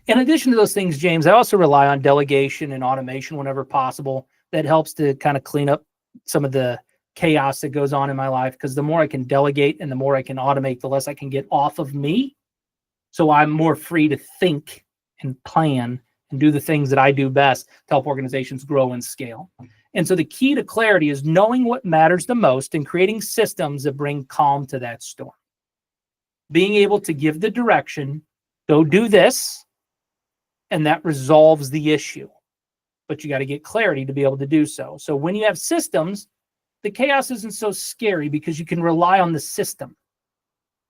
Speaker 1: in addition to those things, James, I also rely on delegation and automation whenever possible. That helps to kind of clean up some of the chaos that goes on in my life, because the more I can delegate and the more I can automate, the less I can get off of me. So I'm more free to think and plan and do the things that I do best to help organizations grow and scale. And so the key to clarity is knowing what matters the most and creating systems that bring calm to that storm. Being able to give the direction, go do this, and that resolves the issue. But you got to get clarity to be able to do so. So when you have systems, the chaos isn't so scary because you can rely on the system.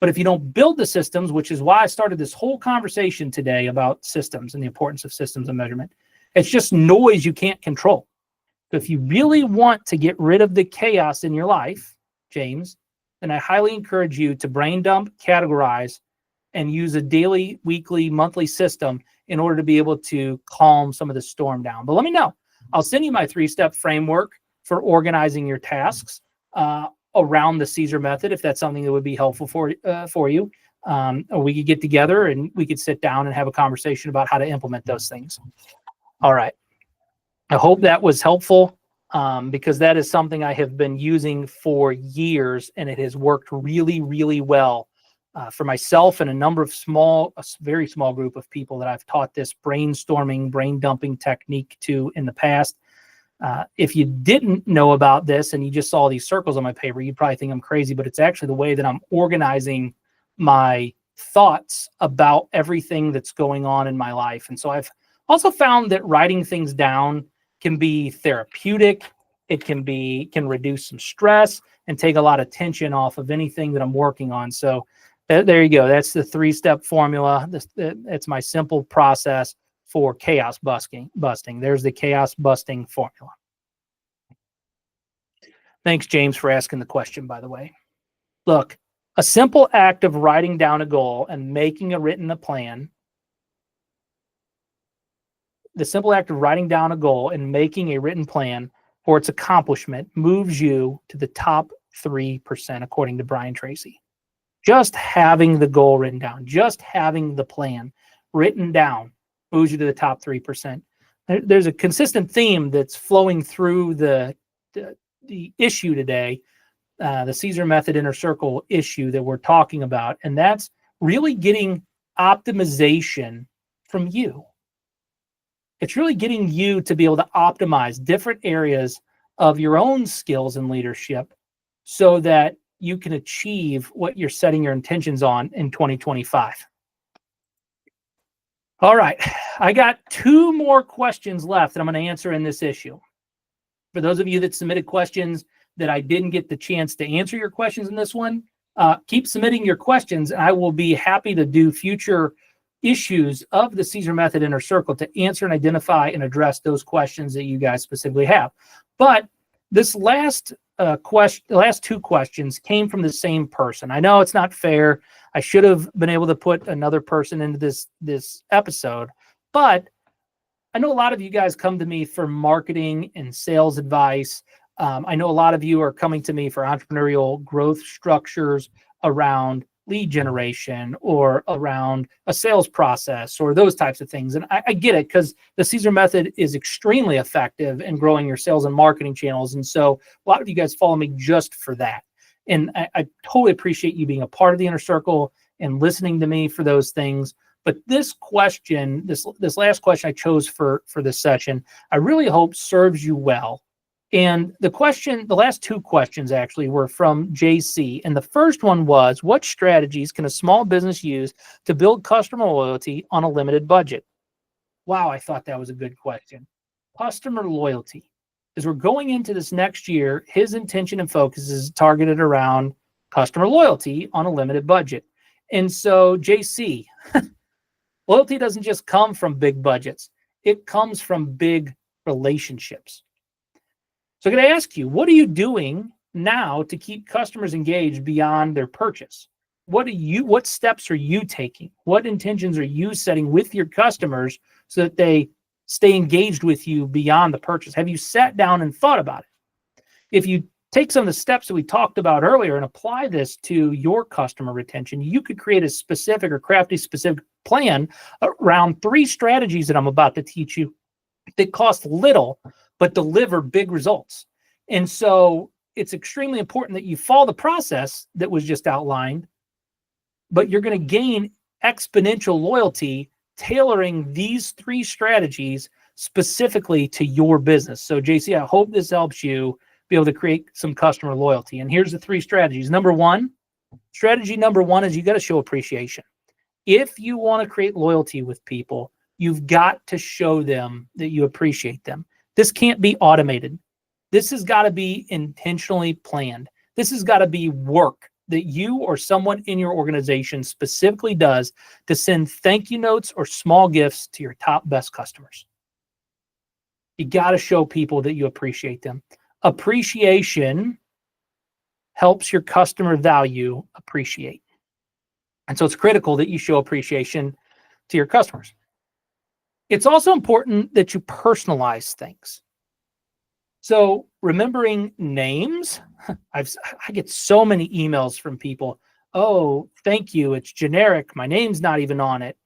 Speaker 1: But if you don't build the systems, which is why I started this whole conversation today about systems and the importance of systems and measurement, it's just noise you can't control. So if you really want to get rid of the chaos in your life, James, then I highly encourage you to brain dump, categorize, and use a daily, weekly, monthly system in order to be able to calm some of the storm down. But let me know. I'll send you my 3-step framework for organizing your tasks around the Caesar method, if that's something that would be helpful for you. Or we could get together and we could sit down and have a conversation about how to implement those things. All right. I hope that was helpful, because that is something I have been using for years, and it has worked really, really well for myself and a number of a very small group of people that I've taught this brainstorming, brain dumping technique to in the past. If you didn't know about this and you just saw these circles on my paper, you'd probably think I'm crazy, but it's actually the way that I'm organizing my thoughts about everything that's going on in my life. And so I've also found that writing things down can be therapeutic. It can reduce some stress and take a lot of tension off of anything that I'm working on. So there you go. That's the 3-step formula. It's my simple process for chaos busting. There's the chaos busting formula. Thanks, James, for asking the question, by the way. Look, a simple act of writing down a goal and making a written plan, the simple act of writing down a goal and making a written plan for its accomplishment moves you to the top 3%, according to Brian Tracy. Just having the goal written down, just having the plan written down moves you to the top 3%. There's a consistent theme that's flowing through the issue today, the Caesar method inner circle issue that we're talking about, and that's really getting optimization from you. It's really getting you to be able to optimize different areas of your own skills and leadership so that you can achieve what you're setting your intentions on in 2025. All right, I got 2 more questions left that I'm going to answer in this issue. For those of you that submitted questions that I didn't get the chance to answer your questions in this one, keep submitting your questions. I will be happy to do future issues of the Caesar Method Inner Circle to answer and identify and address those questions that you guys specifically have. But this last 2 questions came from the same person. I know it's not fair. I should have been able to put another person into this episode, but I know a lot of you guys come to me for marketing and sales advice. I know a lot of you are coming to me for entrepreneurial growth structures around lead generation or around a sales process or those types of things. And I get it, because the Caesar Method is extremely effective in growing your sales and marketing channels. And so a lot of you guys follow me just for that. And I totally appreciate you being a part of the Inner Circle and listening to me for those things. But this question, this last question I chose for this session, I really hope serves you well. And the last 2 questions actually were from JC. And the first one was, what strategies can a small business use to build customer loyalty on a limited budget? Wow, I thought that was a good question. Customer loyalty. As we're going into this next year, his intention and focus is targeted around customer loyalty on a limited budget. And so, JC, loyalty doesn't just come from big budgets. It comes from big relationships. So I'm going to ask you, what are you doing now to keep customers engaged beyond their purchase? What steps are you taking? What intentions are you setting with your customers so that they stay engaged with you beyond the purchase? Have you sat down and thought about it? If you take some of the steps that we talked about earlier and apply this to your customer retention, you could create a specific or crafty specific plan around 3 strategies that I'm about to teach you that cost little but deliver big results. And so it's extremely important that you follow the process that was just outlined, but you're going to gain exponential loyalty tailoring these 3 strategies specifically to your business. So JC, I hope this helps you be able to create some customer loyalty. And here's the 3 strategies. Strategy number one is you got to show appreciation. If you want to create loyalty with people, you've got to show them that you appreciate them. This can't be automated. This has got to be intentionally planned. This has got to be work that you or someone in your organization specifically does to send thank you notes or small gifts to your top best customers. You got to show people that you appreciate them. Appreciation helps your customer value appreciate. And so it's critical that you show appreciation to your customers. It's also important that you personalize things. So remembering names, I get so many emails from people. Oh, thank you. It's generic. My name's not even on it.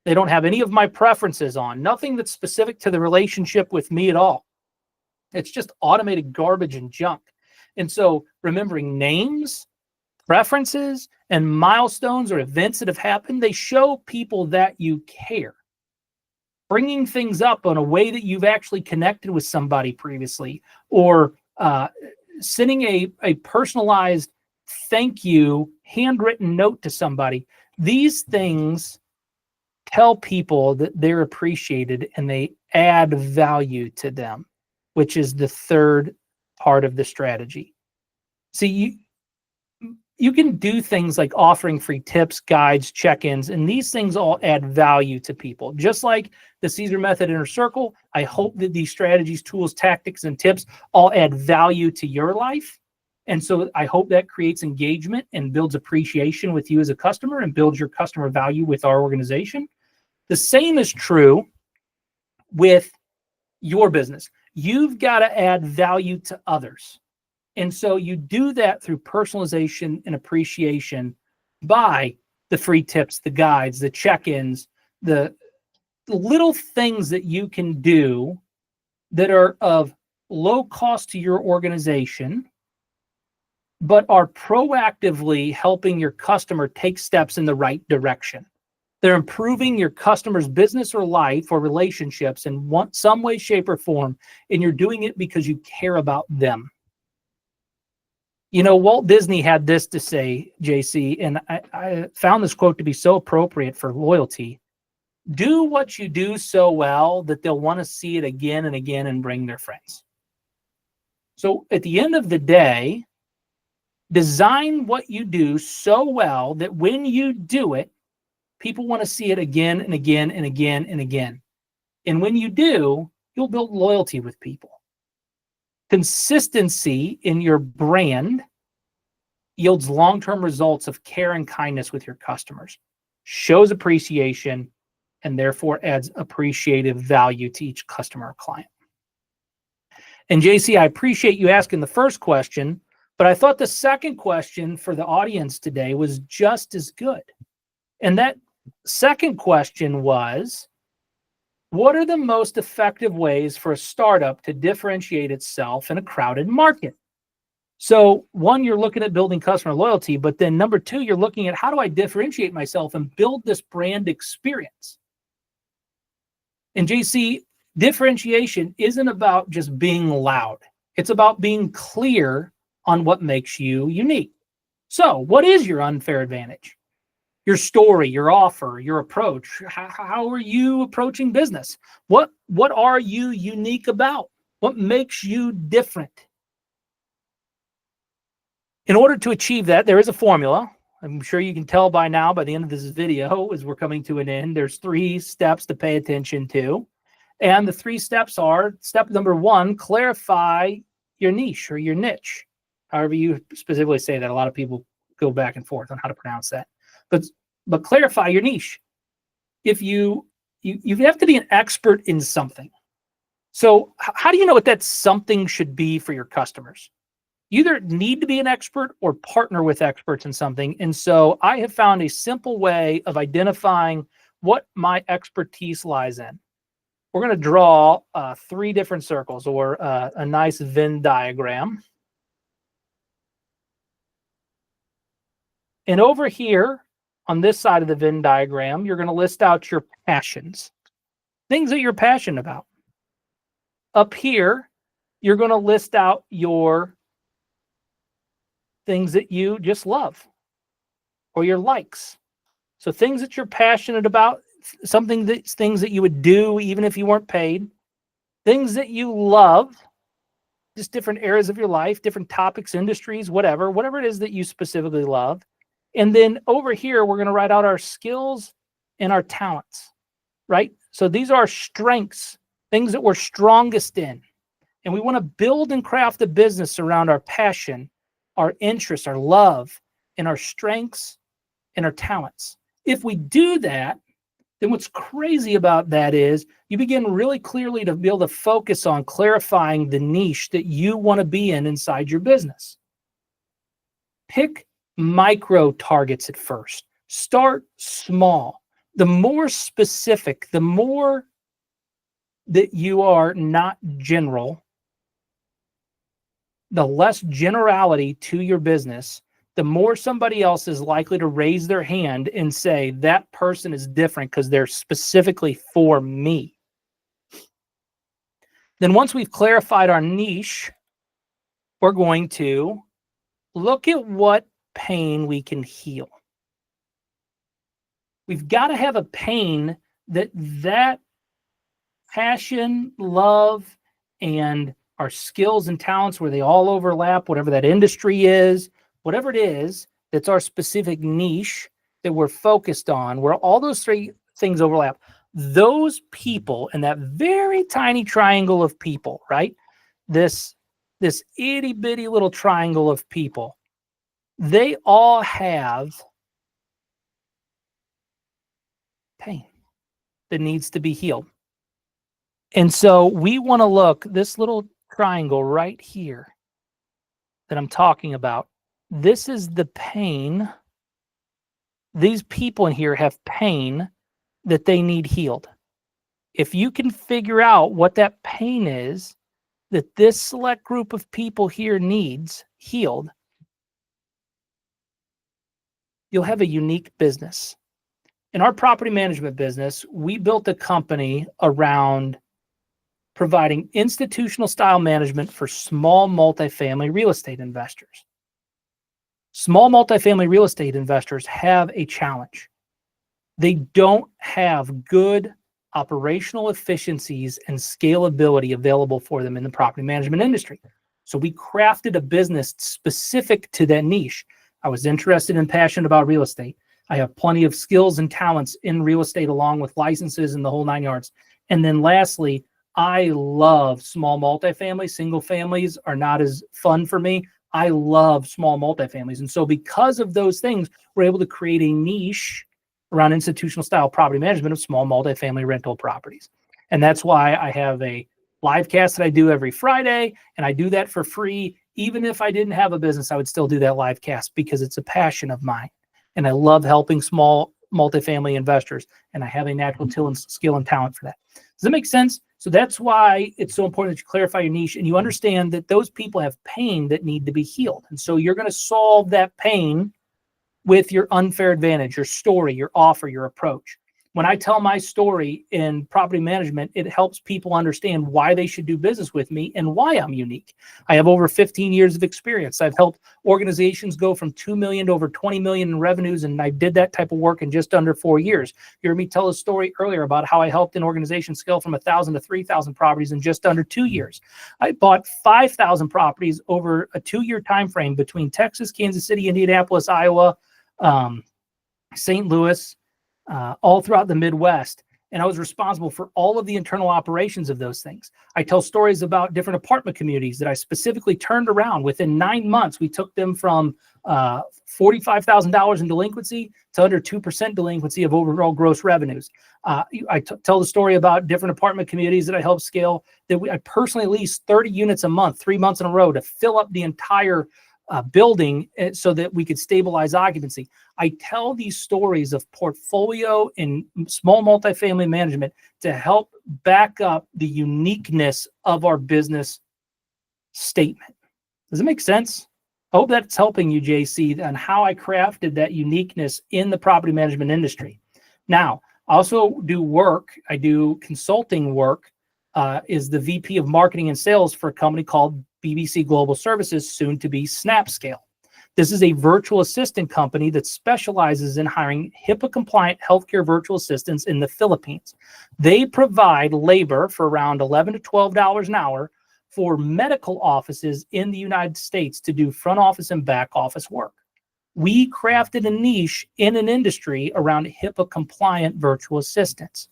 Speaker 1: They don't have any of my preferences on. Nothing that's specific to the relationship with me at all. It's just automated garbage and junk. And so remembering names, preferences, and milestones or events that have happened, they show people that you care. Bringing things up in a way that you've actually connected with somebody previously, or sending a personalized thank you handwritten note to somebody. These things tell people that they're appreciated and they add value to them, which is the 3rd part of the strategy. See, you can do things like offering free tips, guides, check-ins, and these things all add value to people. Just like the Caesar Method Inner Circle, I hope that these strategies, tools, tactics, and tips all add value to your life. And so I hope that creates engagement and builds appreciation with you as a customer and builds your customer value with our organization. The same is true with your business. You've got to add value to others. And so you do that through personalization and appreciation by the free tips, the guides, the check-ins, the little things that you can do that are of low cost to your organization, but are proactively helping your customer take steps in the right direction. They're improving your customer's business or life or relationships in some way, shape, or form, and you're doing it because you care about them. Walt Disney had this to say, JC, and I found this quote to be so appropriate for loyalty. Do what you do so well that they'll want to see it again and again and bring their friends. So at the end of the day, design what you do so well that when you do it, people want to see it again and again and again and again. And when you do, you'll build loyalty with people. Consistency in your brand yields long-term results of care and kindness with your customers, shows appreciation, and therefore adds appreciative value to each customer or client. And JC, I appreciate you asking the first question, but I thought the second question for the audience today was just as good. And that second question was, what are the most effective ways for a startup to differentiate itself in a crowded market? So one, you're looking at building customer loyalty, but then number two, you're looking at how do I differentiate myself and build this brand experience? And JC, differentiation isn't about just being loud. It's about being clear on what makes you unique. So what is your unfair advantage? Your story, your offer, your approach. How are you approaching business? What are you unique about? What makes you different? In order to achieve that, there is a formula. I'm sure you can tell by now, by the end of this video, as we're coming to an end, there's 3 steps to pay attention to. And the 3 steps are, step number 1, clarify your niche or your niche. However you specifically say that. A lot of people go back and forth on how to pronounce that. But clarify your niche. If you have to be an expert in something. So how do you know what that something should be for your customers? You either need to be an expert or partner with experts in something. And so I have found a simple way of identifying what my expertise lies in. We're going to draw 3 different circles, or a nice Venn diagram. And over here, on this side of the Venn diagram, you're going to list out your passions, things that you're passionate about. Up here, you're going to list out your things that you just love, or your likes. So things that you're passionate about, things that you would do even if you weren't paid, things that you love, just different areas of your life, different topics, industries, whatever it is that you specifically love. And then over here, we're going to write out our skills and our talents, right? So these are our strengths, things that we're strongest in. And we want to build and craft a business around our passion, our interests, our love, and our strengths and our talents. If we do that, then what's crazy about that is you begin really clearly to be able to focus on clarifying the niche that you want to be in inside your business. Pick micro targets at first. Start small. The more specific, the more that you are not general, the less generality to your business, the more somebody else is likely to raise their hand and say, that person is different because they're specifically for me. Then once we've clarified our niche, we're going to look at what pain we can heal. We've got to have a pain that passion, love, and our skills and talents, where they all overlap, whatever that industry is, whatever it is, that's our specific niche that we're focused on, where all those 3 things overlap. Those people in that very tiny triangle of people, right? This itty bitty little triangle of people, they all have pain that needs to be healed. And so we want to look, this little triangle right here that I'm talking about, this is the pain. These people in here have pain that they need healed. If you can figure out what that pain is that this select group of people here needs healed, you'll have a unique business. In our property management business, we built a company around providing institutional style management for small multifamily real estate investors. Small multifamily real estate investors have a challenge. They don't have good operational efficiencies and scalability available for them in the property management industry. So we crafted a business specific to that niche. I was interested and passionate about real estate. I have plenty of skills and talents in real estate, along with licenses and the whole 9 yards. And then lastly, I love small multifamily. Single families are not as fun for me. I love small multifamilies. And so because of those things, we're able to create a niche around institutional style property management of small multifamily rental properties. And that's why I have a live cast that I do every Friday, and I do that for free. Even if I didn't have a business, I would still do that live cast because it's a passion of mine. And I love helping small multifamily investors, and I have a natural skill and talent for that. Does that make sense? So that's why it's so important that you clarify your niche and you understand that those people have pain that need to be healed. And so you're going to solve that pain with your unfair advantage, your story, your offer, your approach. When I tell my story in property management, it helps people understand why they should do business with me and why I'm unique. I have over 15 years of experience. I've helped organizations go from 2 million to over 20 million in revenues, and I did that type of work in just under 4 years. You heard me tell a story earlier about how I helped an organization scale from 1,000 to 3,000 properties in just under 2 years. I bought 5,000 properties over a 2-year time frame between Texas, Kansas City, Indianapolis, Iowa, St. Louis, all throughout the Midwest. And I was responsible for all of the internal operations of those things. I tell stories about different apartment communities that I specifically turned around. Within 9 months, we took them from $45,000 in delinquency to under 2% delinquency of overall gross revenues. I tell the story about different apartment communities that I helped scale, that I personally leased 30 units a month, 3 months in a row, to fill up the entire building so that we could stabilize occupancy. I tell these stories of portfolio and small multifamily management to help back up the uniqueness of our business statement. Does it make sense? I hope that's helping you, JC, on how I crafted that uniqueness in the property management industry. Now, I also do work. I do consulting work, is the VP of marketing and sales for a company called BBC Global Services, soon to be Snapscale. This is a virtual assistant company that specializes in hiring HIPAA-compliant healthcare virtual assistants in the Philippines. They provide labor for around $11 to $12 an hour for medical offices in the United States to do front office and back office work. We crafted a niche in an industry around HIPAA-compliant virtual assistants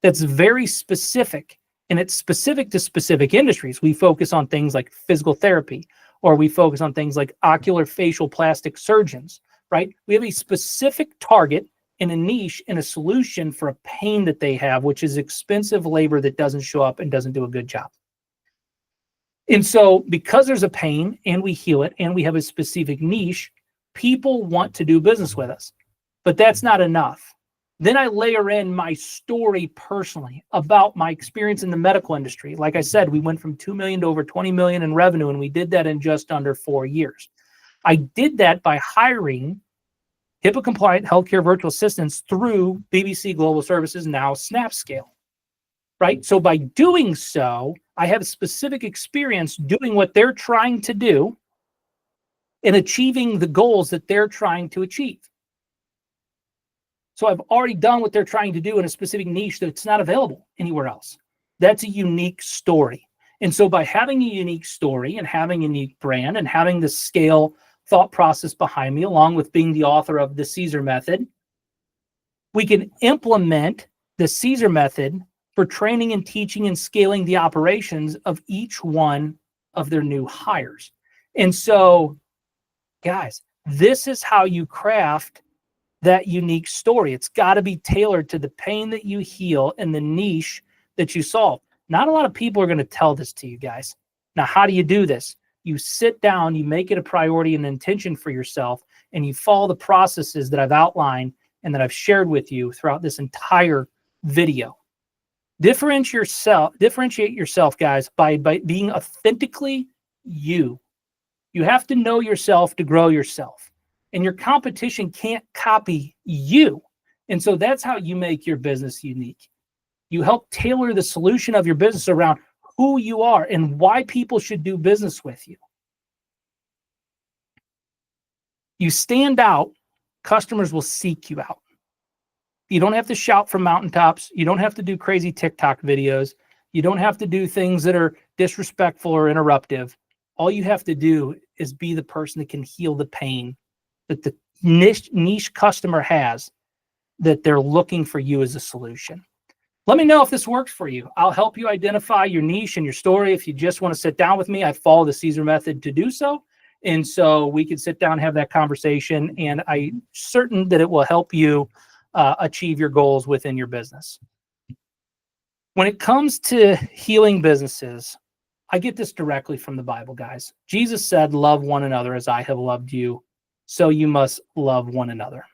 Speaker 1: that's very specific. And it's specific to specific industries. We focus on things like physical therapy, or we focus on things like ocular facial plastic surgeons, right? We have a specific target and a niche and a solution for a pain that they have, which is expensive labor that doesn't show up and doesn't do a good job. And so because there's a pain and we heal it and we have a specific niche, people want to do business with us. But that's not enough. Then I layer in my story personally about my experience in the medical industry. Like I said, we went from 2 million to over 20 million in revenue, and we did that in just under 4 years. I did that by hiring HIPAA-compliant healthcare virtual assistants through BBC Global Services, now Snapscale, right? So by doing so, I have specific experience doing what they're trying to do and achieving the goals that they're trying to achieve. So I've already done what they're trying to do in a specific niche that's not available anywhere else. That's a unique story. And so by having a unique story and having a unique brand and having the scale thought process behind me, along with being the author of the Caesar method, we can implement the Caesar method for training and teaching and scaling the operations of each one of their new hires. And so, guys, this is how you craft that unique story. It's got to be tailored to the pain that you heal and the niche that you solve. Not a lot of people are going to tell this to you guys. Now, how do you do this? You sit down, you make it a priority and intention for yourself, and you follow the processes that I've outlined and that I've shared with you throughout this entire video. Differentiate yourself, guys, by being authentically you. You have to know yourself to grow yourself. And your competition can't copy you. And so that's how you make your business unique. You help tailor the solution of your business around who you are and why people should do business with you. You stand out, customers will seek you out. You don't have to shout from mountaintops. You don't have to do crazy TikTok videos. You don't have to do things that are disrespectful or interruptive. All you have to do is be the person that can heal the pain that the niche customer has, that they're looking for you as a solution. Let me know if this works for you. I'll help you identify your niche and your story. If you just want to sit down with me, I follow the Caesar method to do so. And so we can sit down and have that conversation. And I'm certain that it will help you achieve your goals within your business. When it comes to healing businesses, I get this directly from the Bible, guys. Jesus said, love one another as I have loved you, so you must love one another.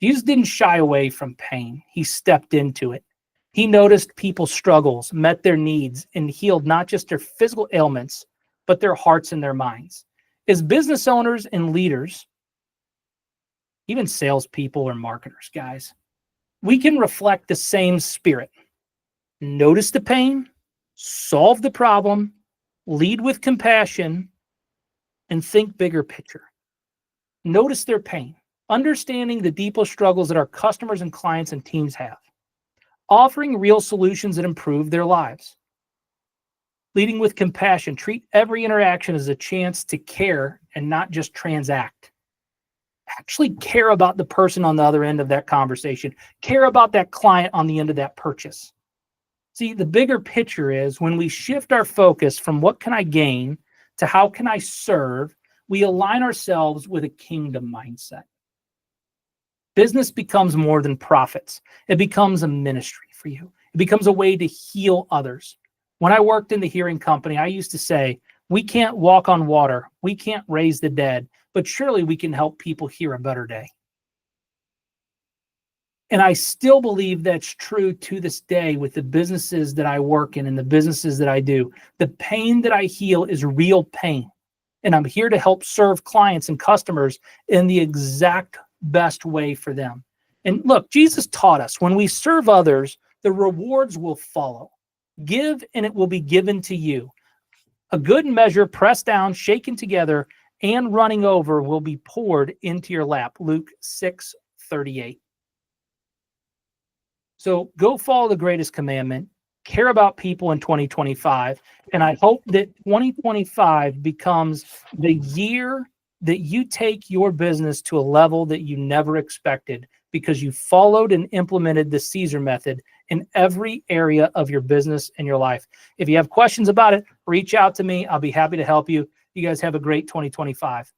Speaker 1: Jesus didn't shy away from pain. He stepped into it. He noticed people's struggles, met their needs, and healed not just their physical ailments, but their hearts and their minds. As business owners and leaders, even salespeople or marketers, guys, we can reflect the same spirit. Notice the pain, solve the problem, lead with compassion, and think bigger picture. Notice their pain, understanding the deeper struggles that our customers and clients and teams have, offering real solutions that improve their lives. Leading with compassion, treat every interaction as a chance to care and not just transact. Actually care about the person on the other end of that conversation. Care about that client on the end of that purchase. See, the bigger picture is when we shift our focus from what can I gain to how can I serve, we align ourselves with a kingdom mindset. Business becomes more than profits. It becomes a ministry for you. It becomes a way to heal others. When I worked in the hearing company, I used to say, we can't walk on water. We can't raise the dead, but surely we can help people hear a better day. And I still believe that's true to this day with the businesses that I work in and the businesses that I do. The pain that I heal is real pain. And I'm here to help serve clients and customers in the exact best way for them. And look, Jesus taught us when we serve others, the rewards will follow. Give and it will be given to you. A good measure, pressed down, shaken together, and running over will be poured into your lap. Luke 6:38. So go follow the greatest commandment, care about people in 2025. And I hope that 2025 becomes the year that you take your business to a level that you never expected because you followed and implemented the Caesar method in every area of your business and your life. If you have questions about it, reach out to me. I'll be happy to help you. You guys have a great 2025.